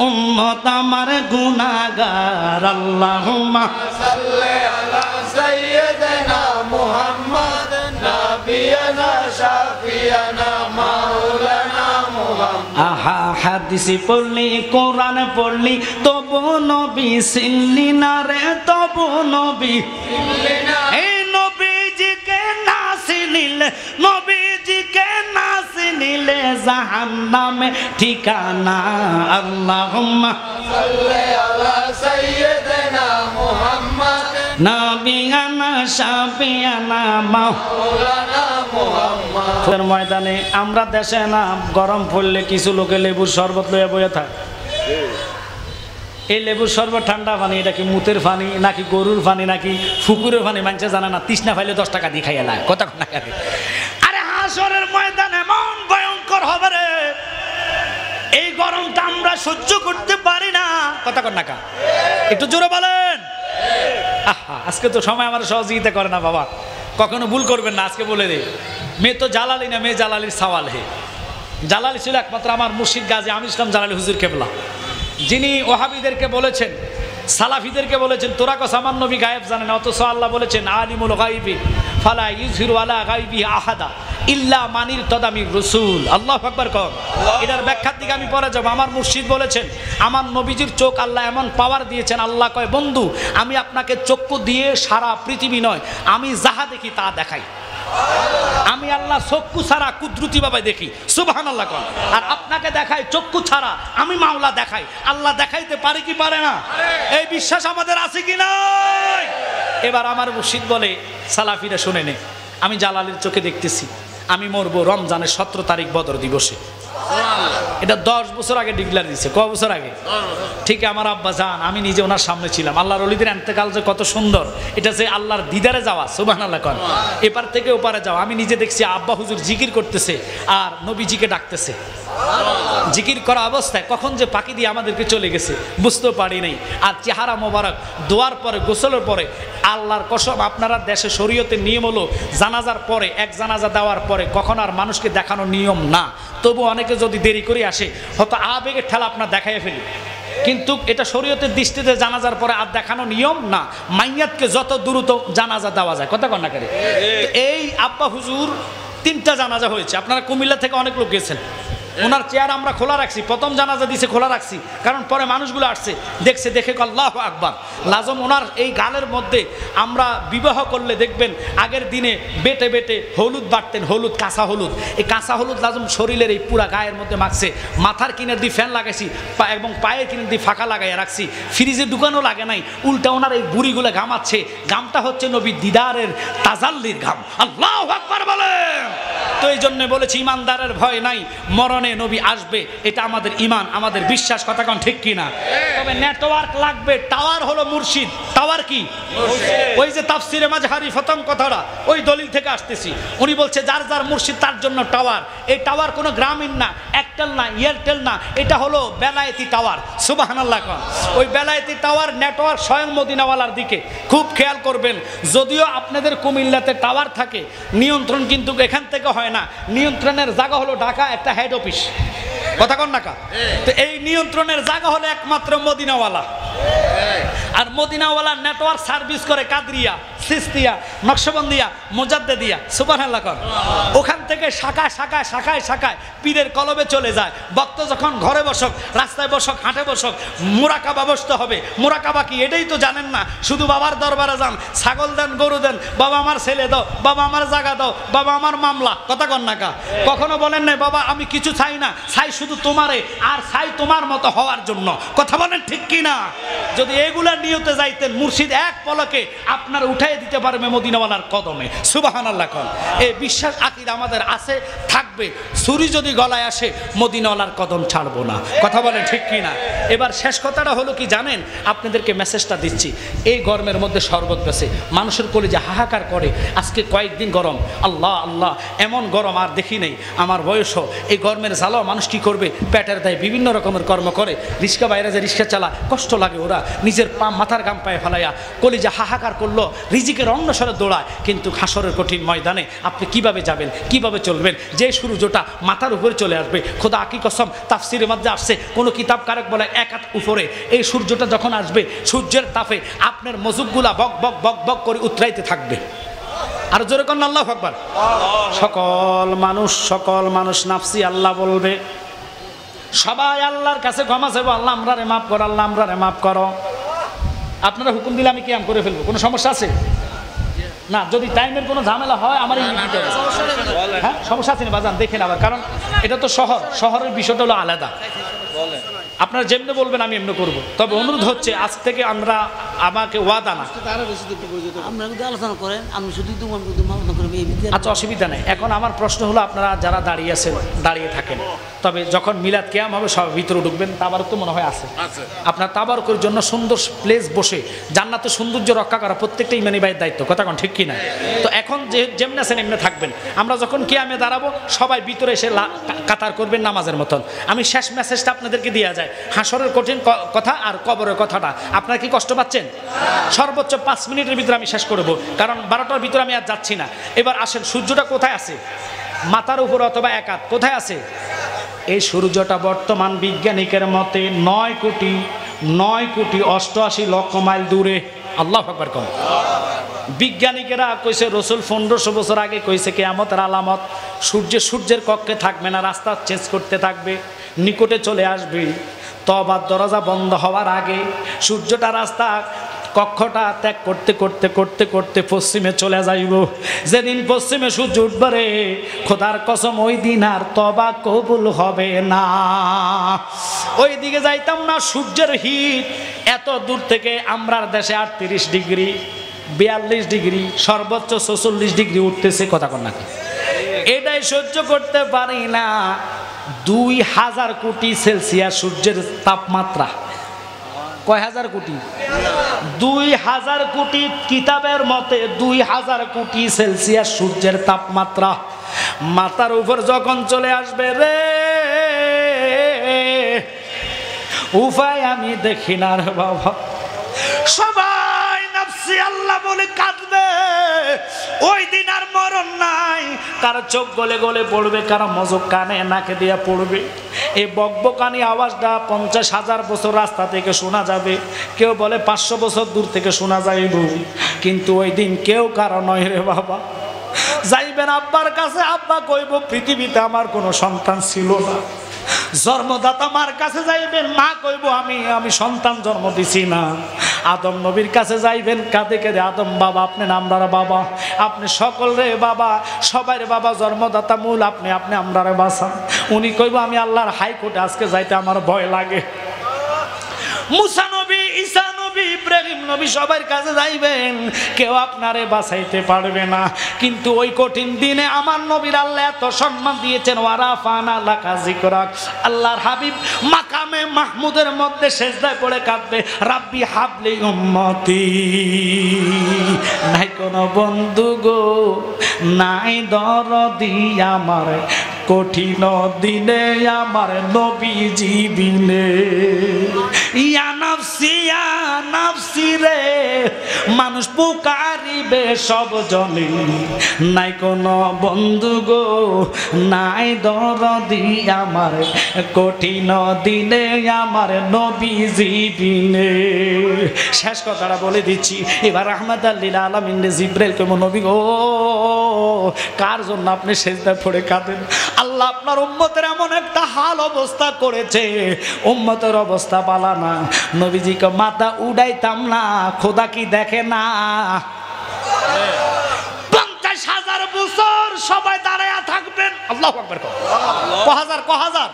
উম্মত আমার গুনাহগার আল্লাহুম্মা সাল্লি আলা সাইয়্যিদিনা মুহাম্মদ নাবিয়ানা শাফিয়ানা মাওলানা মুহাম্মদ। আহা হাদিস পড়লি কোরআন পড়লি তবু নবী চিনলি না রে, তবু নবী চিনলি না। এই নবীজিকে না চিনিলে, নবীজিকে না চিনিলে জাহান্নামে ঠিকানা। আল্লাহুম্মা সাল্লি আলা সাইয়্যিদিনা মুহাম্মদ নাবিয়ানা শাফিয়ানা মাওলানা মুহাম্মদ। ময়দানে আমরা দেশে না গরম পড়লে কিছু লোকে লেবুর শরবত লইয়া বইয়া থাকে। এই লেবুর শরবত ঠান্ডা পানি, এটা কি মুতের পানি নাকি গরুর পানি নাকি ফুকুরের পানি মানুষে জানে না। তৃষ্ণা পাইলে 10 টাকা দিয়ে খাইয়া লাগে কথা না। আরে হাসরের ময়দানে এমন ভয়ঙ্কর হবে রে, এই গরমটা আমরা সহ্য করতে পারি না কথা কর না। একটু জোরে বলেন। আহা আজকে তো সময় আমার সহযোগিতা করে না বাবা, কখনো ভুল করবেন না। আজকে বলে দে, মেয়ে তো জালালি না, মেয়ে জালালির সওয়াল হে। জালালি ছিল একমাত্র আমার মুর্শিদ গাজী আমির ইসলাম জালালি হুজুর কেবলা, যিনি ওহাবিদেরকে বলেছেন, সালাফিদেরকে বলেছেন তোরা কস আমার নবী গায়েব জানে না, অথচ আল্লাহ বলেছেন আলিমুল গায়বি ফালা ইউযহিরু আলা গায়বি আহাদা ইল্লা মানির তদামির রসুল। আল্লাহু আকবার কর। এটার ব্যাখ্যার দিকে আমি পরে যাব। আমার মুর্শিদ বলেছেন আমার নবীজির চোখ আল্লাহ এমন পাওয়ার দিয়েছেন, আল্লাহ কয় বন্ধু আমি আপনাকে চক্ষু দিয়ে সারা পৃথিবী নয়, আমি যাহা দেখি তা দেখাই। আমি আল্লাহ চক্ষু ছাড়া কুদরতি ভাবে দেখি, সুবহানাল্লাহ কর। আর আপনাকে দেখাই চক্ষু ছাড়া, আমি মাওলা দেখাই। আল্লাহ দেখাইতে পারে কি পারে না? এই বিশ্বাস আমাদের আছে কি নাই? এবার আমার মুর্শিদ বলে সালাফিরা শুনে নে, আমি জালালের চোখে দেখতেছি আমি মরবো রমজানের 17 তারিখ বদর দিবসে। এটা 10 বছর আগে ডিক্লেয়ার দিচ্ছে। ক বছর আগে? ঠিক আমার আব্বা জান, আমি নিজে ওনার সামনে ছিলাম। আল্লাহর ওলিদের ইন্তেকাল যে কত সুন্দর, এটা যে আল্লাহর দিদারে যাওয়া, সুবহানাল্লাহ কর। এপার থেকে ওপারে যাওয়া। আমি নিজে দেখছি আব্বা হুজুর জিকির করতেছে আর নবীজিকে ডাকতেছে। জিকির করা অবস্থায় কখন যে পাখি দিয়ে আমাদেরকে চলে গেছে বুঝতেও পারি নাই। আর চেহারা মোবারক দোয়ার পরে গোসলের পরে, আল্লাহর কসম আপনারা দেশে শরীয়তের নিয়ম হলো জানাজার পরে এক জানাজা দেওয়ার পরে কখন আর মানুষকে দেখানো নিয়ম না। তবু অনেকে যদি দেরি করে আসে হয়তো আবেগের ঠেলা আপনার দেখাইয়া ফেলি, কিন্তু এটা শরীয়তের দৃষ্টিতে জানাজার পরে আর দেখানো নিয়ম না। মাইয়াতকে যত দ্রুত জানাজা দেওয়া যায় কথা কন্যা করে। এই আব্বা হুজুর 3টা জানাজা হয়েছে। আপনারা কুমিল্লা থেকে অনেক লোক গেছেন, ওনার চেয়ার আমরা খোলা রাখছি। প্রথম জানাজা দিছে খোলা রাখছি, কারণ পরে মানুষগুলো আসছে দেখছে, দেখে আল্লাহু আকবার। লাজম ওনার এই গালের মধ্যে আমরা বিবাহ করলে দেখবেন আগের দিনে বেটে বেটে হলুদ বাটতেন, হলুদ কাঁচা হলুদ। এই কাঁচা হলুদ লাজম শরীরের এই পুরা গায়ের মধ্যে মাখছে। মাথার কিনে দিয়ে ফ্যান লাগাইছি এবং পায়ের কিনে দিয়ে ফাঁকা লাগাইয়া রাখছি। ফ্রিজে ঢুকানো লাগে নাই, উল্টা ওনার এই বুড়িগুলো ঘামাচ্ছে। ঘামটা হচ্ছে নবী দিদারের তাজাল্লির ঘাম। আল্লাহু আকবার বলেন। তো এই জন্য বলেছি ইমানদারের ভয় নাই, মরণে নবী আসবে, এটা আমাদের ইমান, আমাদের বিশ্বাস। কথা কোন ঠিক কিনা? তবে নেটওয়ার্ক লাগবে। টাওয়ার হলো মুর্শিদ। টাওয়ার কি? ওই যে তাফসিরে মাঝহারি প্রথম কথাটা ওই দলিল থেকে আসতেছি। উনি বলছে যার যার মুর্শিদ তার জন্য টাওয়ার। এই টাওয়ার কোনো গ্রামীণ না, এয়ারটেল না, এয়ারটেল না, এটা হলো বেলায়েতি টাওয়ার। সুবহানাল্লাহ কোন। ওই বেলায়েতি টাওয়ার নেটওয়ার্ক স্বয়ং মদিনাওয়ালার দিকে। খুব খেয়াল করবেন, যদিও আপনাদের কুমিল্লাতে টাওয়ার থাকে, নিয়ন্ত্রণ কিন্তু এখান থেকে হয় না। নিয়ন্ত্রণের জায়গা হলো ঢাকা, একটা হেড অফিস। কথা কন না কা? তো এই নিয়ন্ত্রণের জায়গা হলো একমাত্র মদিনাওয়ালা। আর মদিনাওয়ালা নেটওয়ার্ক সার্ভিস করে কাদরিয়া, সিস্তিয়া, নকশবন্দিয়া, মুজাদ্দিদিয়া। সুবহানাল্লাহ কর। ওখান থেকে শাখায় শাখায় শাখায় শাখায় পীরের কলবে চলে যায়। ভক্ত যখন ঘরে বসক, রাস্তায় বসক, হাটে বসক, মুরাকাবা বসতে হবে। মুরাকাবা কি এটাই তো জানেন না। শুধু বাবার দরবারে যান, ছাগল দেন, গরু দেন, বাবা আমার ছেলে দাও, বাবা আমার জায়গা দাও, বাবা আমার মামলা। কথা কন না কা? কখনো বলেন নাই বাবা আমি কিছু চাই না, চাই শুধু তোমারে, আর চাই তোমার মতো হওয়ার জন্য। কথা বলেন ঠিক কি না? যদি এগুলা নিয়তে যাইতেন, মুর্শিদ এক পলকে আপনার উঠাই দিতে পারবে মদিনাওয়ালার কদমে। সুবহানাল্লাহ কোন। এই বিশ্বাস আকীদা আমাদের আছে, থাকবে। ছুরি যদি গলায় আসে মদিনাওয়ালার কদম ছাড়বো না। কথা বলেন ঠিক কি না? এবার শেষ কথাটা হলো কি জানেন, আপনাদেরকে মেসেজটা দিচ্ছি। এই গরমের মধ্যে শরবত বেছে মানুষের কলিজা হাহাকার করে। আজকে কয়েকদিন গরম, আল্লাহ আল্লাহ, এমন গরম আর দেখি নেই আমার বয়সও। এই গরমের জ্বালাও মানুষ কি করবে, পেটের দায় বিভিন্ন রকমের কর্ম করে। রিক্সা বাইরে যে রিক্সা চালা, কষ্ট লাগে। ওরা নিজের মাথার গাম পায়ে ফেলাইয়া কলিজা হাহাকার করলো, রিজিকের অন্বেষণে দৌড়ায়। কিন্তু হাসরের কঠিন ময়দানে আপনি কিভাবে যাবেন, কিভাবে চলবেন? যে শুরু সূর্যটা মাথার উপরে চলে আসবে। খোদা কি কসম, তাফসিরের মধ্যে আসছে, কোনো কিতাব কারক বলে এক হাত উপরে এই সূর্যটা যখন আসবে, সূর্যের তাপে আপনার মজুকগুলা বক বক বক বক করে উতরাইতে থাকবে। আর জোরে কর আল্লাহু আকবার। সকল মানুষ নাফসি আল্লাহ বলবে, সবাই আল্লাহর কাছে ক্ষমা চাইবো, আল্লাহ আমরারে মাফ করো, আল্লাহ আমরারে মাফ করো। আপনারা হুকুম দিলে আমি কিয়াম করে ফেলবো, কোনো সমস্যা আছে না? যদি টাইমের কোনো ঝামেলা হয় আমার হ্যাঁ সমস্যা আছে না বাজান, দেখেন আবার, কারণ এটা তো শহরের বিষয়টা হলো আলাদা। আপনারা যেমনি বলবেন আমি এমনি করবো, তবে অনুরোধ হচ্ছে আজ থেকে আমরা আমাকে ওয়াদা না। আচ্ছা অসুবিধা নেই। এখন আমার প্রশ্ন হলো, আপনারা যারা দাঁড়িয়ে আছেন দাঁড়িয়ে থাকেন, তবে যখন মিলাদ কিয়াম হবে সব ভিতরে ঢুকবেন। তাবারক তো মনে হয় আছে, আপনার তাবারকের জন্য সুন্দর প্লেস বসে জান্নাতের সৌন্দর্য রক্ষা করা প্রত্যেকটা ইমানি ভাইয়ের দায়িত্ব, কথা কোন ঠিক কিনা? তো এখন যে যেমনি আছেন এমনি থাকবেন। আমরা যখন কিয়ামে দাঁড়াবো সবাই ভিতরে এসে কাতার করবেন নামাজের মতন। আমি শেষ মেসেজটা আপনাদেরকে দিয়ে যায়, হাসরের কঠিন কথা আর কবরের কথাটা। আপনারা কি কষ্ট পাচ্ছেন? সর্বোচ্চ 5 মিনিটের ভিতরে আমি শেষ করব, কারণ 12টার ভিতরে আমি আর যাচ্ছি না। এবার আসেন, সূর্যটা কোথায় আছে? মাথার উপর অথবা এক হাত, কোথায় আছে? এই সূর্যটা বর্তমান বিজ্ঞানিকের মতে 9,88,00,000 মাইল দূরে। আল্লাহু আকবার কম। বিজ্ঞানিকেরা কইছে, রসুল 1500 বছর আগে কইছে কিয়ামতের আলামত, সূর্যের কক্ষে থাকবে না, রাস্তা চেঞ্জ করতে থাকবে, নিকটে চলে আসবে। তওবার দরজা বন্ধ হওয়ার আগে সূর্যটা রাস্তা কক্ষটা ত্যাগ করতে করতে করতে করতে পশ্চিমে চলে যাইব। যেদিন পশ্চিমে সূর্য উঠবে রে, খোদার কসম ওই দিন আর তওবা কবুল হবে না। ওই দিকে যাইতাম না। সূর্যের হিট এত দূর থেকে, আমরার দেশে 38 ডিগ্রি 42 ডিগ্রি সর্বোচ্চ 46 ডিগ্রি উঠতেছে, কথা কন নাকি? এটাই সহ্য করতে পারি না। 2000 কোটি সেলসিয়াস সূর্যের তাপমাত্রা। কয় হাজার কোটি? 2000 কোটি। কিতাবের মতে 2000 কোটি সেলসিয়াস সূর্যের তাপমাত্রা। মাথার উপর যখন চলে আসবে রে, উপায় আমি দেখি না রে বাবা। সবাই নাফসি আল্লাহ বলে কাঁদবে। ওই দিন আর মরণ নাই। কারো চোখ গলে গলে পড়বে, কারো মজক কানে নাকে দিয়া পড়বে। এই বকবকানি আওয়াজটা 50,000 বছর রাস্তা থেকে শোনা যাবে, কেউ বলে 500 বছর দূর থেকে শোনা যাইব। কিন্তু ওই দিন কেউ কারো নয় রে বাবা। যাইবেন আব্বার কাছে, আব্বা কইব পৃথিবীতে আমার কোনো সন্তান ছিল না। জন্মদাতা মার কাছে যাইবেন, মা কইব আমি সন্তান জন্ম দিছি না। আদম নবীর কাছে যাইবেন, কাঁদে কাঁদে আদম বাবা আপনি নামদার বাবা, আপনি সকল রে বাবা, সবাই রে বাবা, জন্মদাতা মূল আপনি আমরারে বাঁচান। উনি কইব আমি আল্লাহর হাইকোর্টে আজকে যাইতে আমার ভয় লাগে। মুসা নবী, ঈসা নবী, ইব্রাহিম নবী সবার কাছে যাইবেন, কেউ আপনারে বাঁচাইতে পারবে না। কিন্তু ওই কঠিন দিনে আমার নবীর আল্লাহ এত সম্মান দিয়েছেন, ওয়ারাফানা লাকা যিকরাক। আল্লাহর হাবিব মাকামে মাহমুদের মধ্যে সেজদায় পড়ে কাঁদবে, রাব্বি হাবলি উম্মতি। নাই কোনো বন্ধু গো, নাই দরদি আমার কঠিন দিনে আমার নবীজি বিনে। ইয়া নাফসি রে, মানুষ পুকারিবে সব জনে, নাই কোনো বন্ধু গো, নাই দরদি আমার কঠিন দিনে আমার নবীজি বিনে। শেষ কথাটা বলে দিচ্ছি, এবার রাহমাতাল লিল আলামিন জিবরাইল কেমন নবী গো, কার জন্য আপনি সেজদায় পড়ে কাঁদেন? আল্লাহ আপনার উম্মতের এমন একটা হাল অবস্থা করেছে, উম্মতের অবস্থা বালা না। নবীজিকে মাথা উড়াইতাম না, খোদা কি দেখে না? 50,000 বছর সবাই দাঁড়ায়া থাকবেন। আল্লাহু আকবার। ক হাজার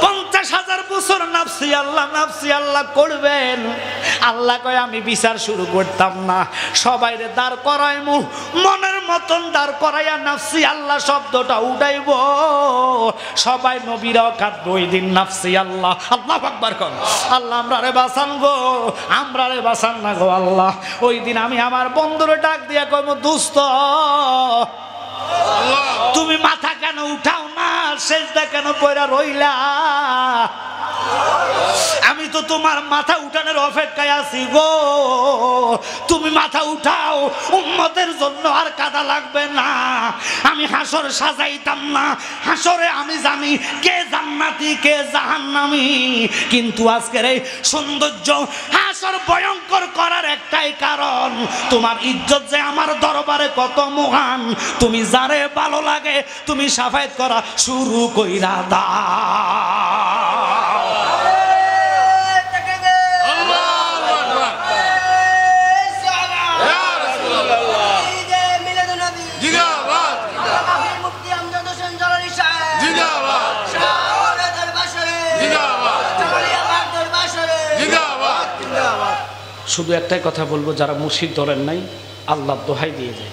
50,000 বছর নাফসি আল্লাহ করবেন। আল্লাহ কয় আমি বিচার শুরু করতাম না, সবাইরে দাঁড় করাইমু, মনের মতন দাঁড় করাইয়া নাফসি আল্লাহ শব্দটা উঠাইব। সবাই নবীরাও কাঁদবে ওই দিন নাফসি আল্লাহ। আল্লাহু আকবার কর। আল্লাহ আমরারে বাঁচান গো, আমরারে বাঁচান না গো আল্লাহ। ওই দিন আমি আমার বন্ধুরে ডাক দিয়া কইব, দোস্ত তুমি মাথা কেন উঠাও না, সেজদা কেন পয়রা রইলা? আমি তো তোমার মাথা উঠানোর অপেক্ষায় আছি গো। তুমি মাথা উঠাও, উম্মতের জন্য আর কাদা লাগবে না। আমি হাসর সাজাইতাম না, হাসরে আমি জানি কে জান্নাতি কে জাহান্নামী। কিন্তু আজকের এই সৌন্দর্য হাসর ভয়ঙ্কর করার একটাই কারণ, তোমার ইজ্জত যে আমার দরবারে কত মহান। তুমি যারে ভালো লাগে তুমি সাফায়াত করা শুরু কইরা দাও। শুধু একটাই কথা বলবো, যারা মুর্শিদ ধরেন নাই আল্লাহর দোহাই দিয়ে যায়।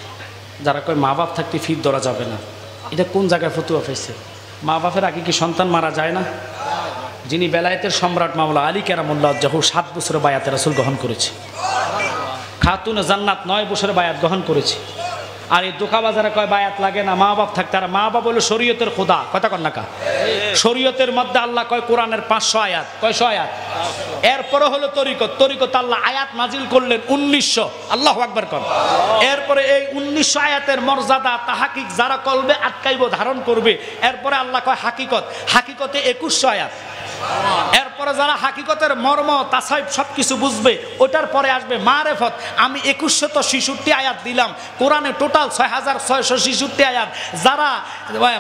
যারা কয় মা বাপ থাকতে ফির ধরা যাবে না, এটা কোন জায়গায় ফতুয়া পেয়েছে? মা বাপের আগে কি সন্তান মারা যায় না? যিনি বেলায়েতের সম্রাট মাওলা আলী কেরামুল্লাহ জাহু 7 বছরে বায়াতে রাসূল গ্রহণ করেছে, খাতুন জান্নাত 9 বছরে বায়াত গ্রহণ করেছে। আর এই দোকাবাজারে কয় বায়াত লাগে না, মা বাপ থাকতে। আর মা বাপ হলো শরীয়তের খোদা, কথা কন না কা? শরীয়তের মধ্যে আল্লাহ কয় কোরআনের 500 আয়াত, কয়শো আয়াত। এরপরে হলো তরিকত, তরিকত আল্লাহ আয়াত নাজিল করলেন 1900, আল্লাহু আকবার কর। এরপরে এই 1900 আয়াতের মর্যাদা তাহাকিক যারা কলবে আটকাইব ধারণ করবে। এরপরে আল্লাহ কয় হাকিকত, হাকিকতে 2100 আয়াত। এরপরে যারা হাকিকতের মর্ম তাসাইফ সবকিছু বুঝবে, ওটার পরে আসবে মারেফত। আমি 2166 আয়াত দিলাম, কোরআনে টোটাল 6666 আয়াত। যারা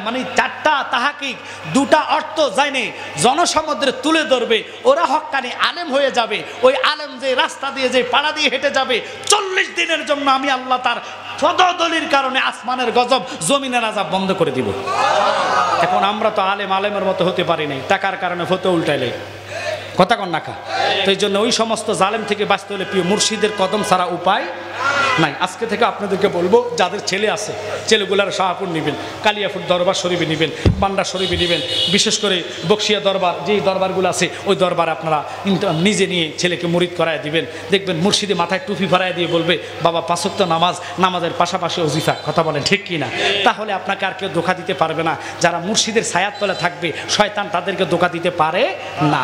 মানে 4টা তাহাকিক 2টা অর্থ জানে জনসমুদ্রে তুলে ধরবে, ওরা হক্কানি আলেম হয়ে যাবে। ওই আলেম যে রাস্তা দিয়ে যে পাড়া দিয়ে হেঁটে যাবে, 40 দিনের জন্য আমি আল্লাহ তার সদদলির কারণে আসমানের গজব জমিনের আযাব বন্ধ করে দিব। এখন আমরা তো আলেমের মতো হতে পারি নাই, টাকার কারণে ফতো উল্টাইলে, কথা কন না খা। তো এই জন্য ওই সমস্ত জালেম থেকে বাঁচতে হলে প্রিয় মুর্শিদের কদম ছাড়া উপায় নাই। আজকে থেকে আপনাদেরকে বলবো, যাদের ছেলে আছে ছেলেগুলার শাহপুর নেবেন, কালিয়াপুর দরবার শরীফে নেবেন, বান্ডা শরীফে নেবেন। বিশেষ করে বক্সিয়া দরবার, যেই দরবারগুলো আছে ওই দরবার আপনারা নিজে নিয়ে ছেলেকে মুরিদ করায় দিবেন। দেখবেন মুর্শিদে মাথায় টুপি ভরায় দিয়ে বলবে, বাবা 5 ওয়াক্ত নামাজ, নামাজের পাশাপাশি ওজিফা। কথা বলেন ঠিক কি না? তাহলে আপনাকে আর কেউ ধোঁকা দিতে পারবে না। যারা মুর্শিদের ছায়ার তলে থাকবে শয়তান তাদেরকে ধোঁকা দিতে পারে না।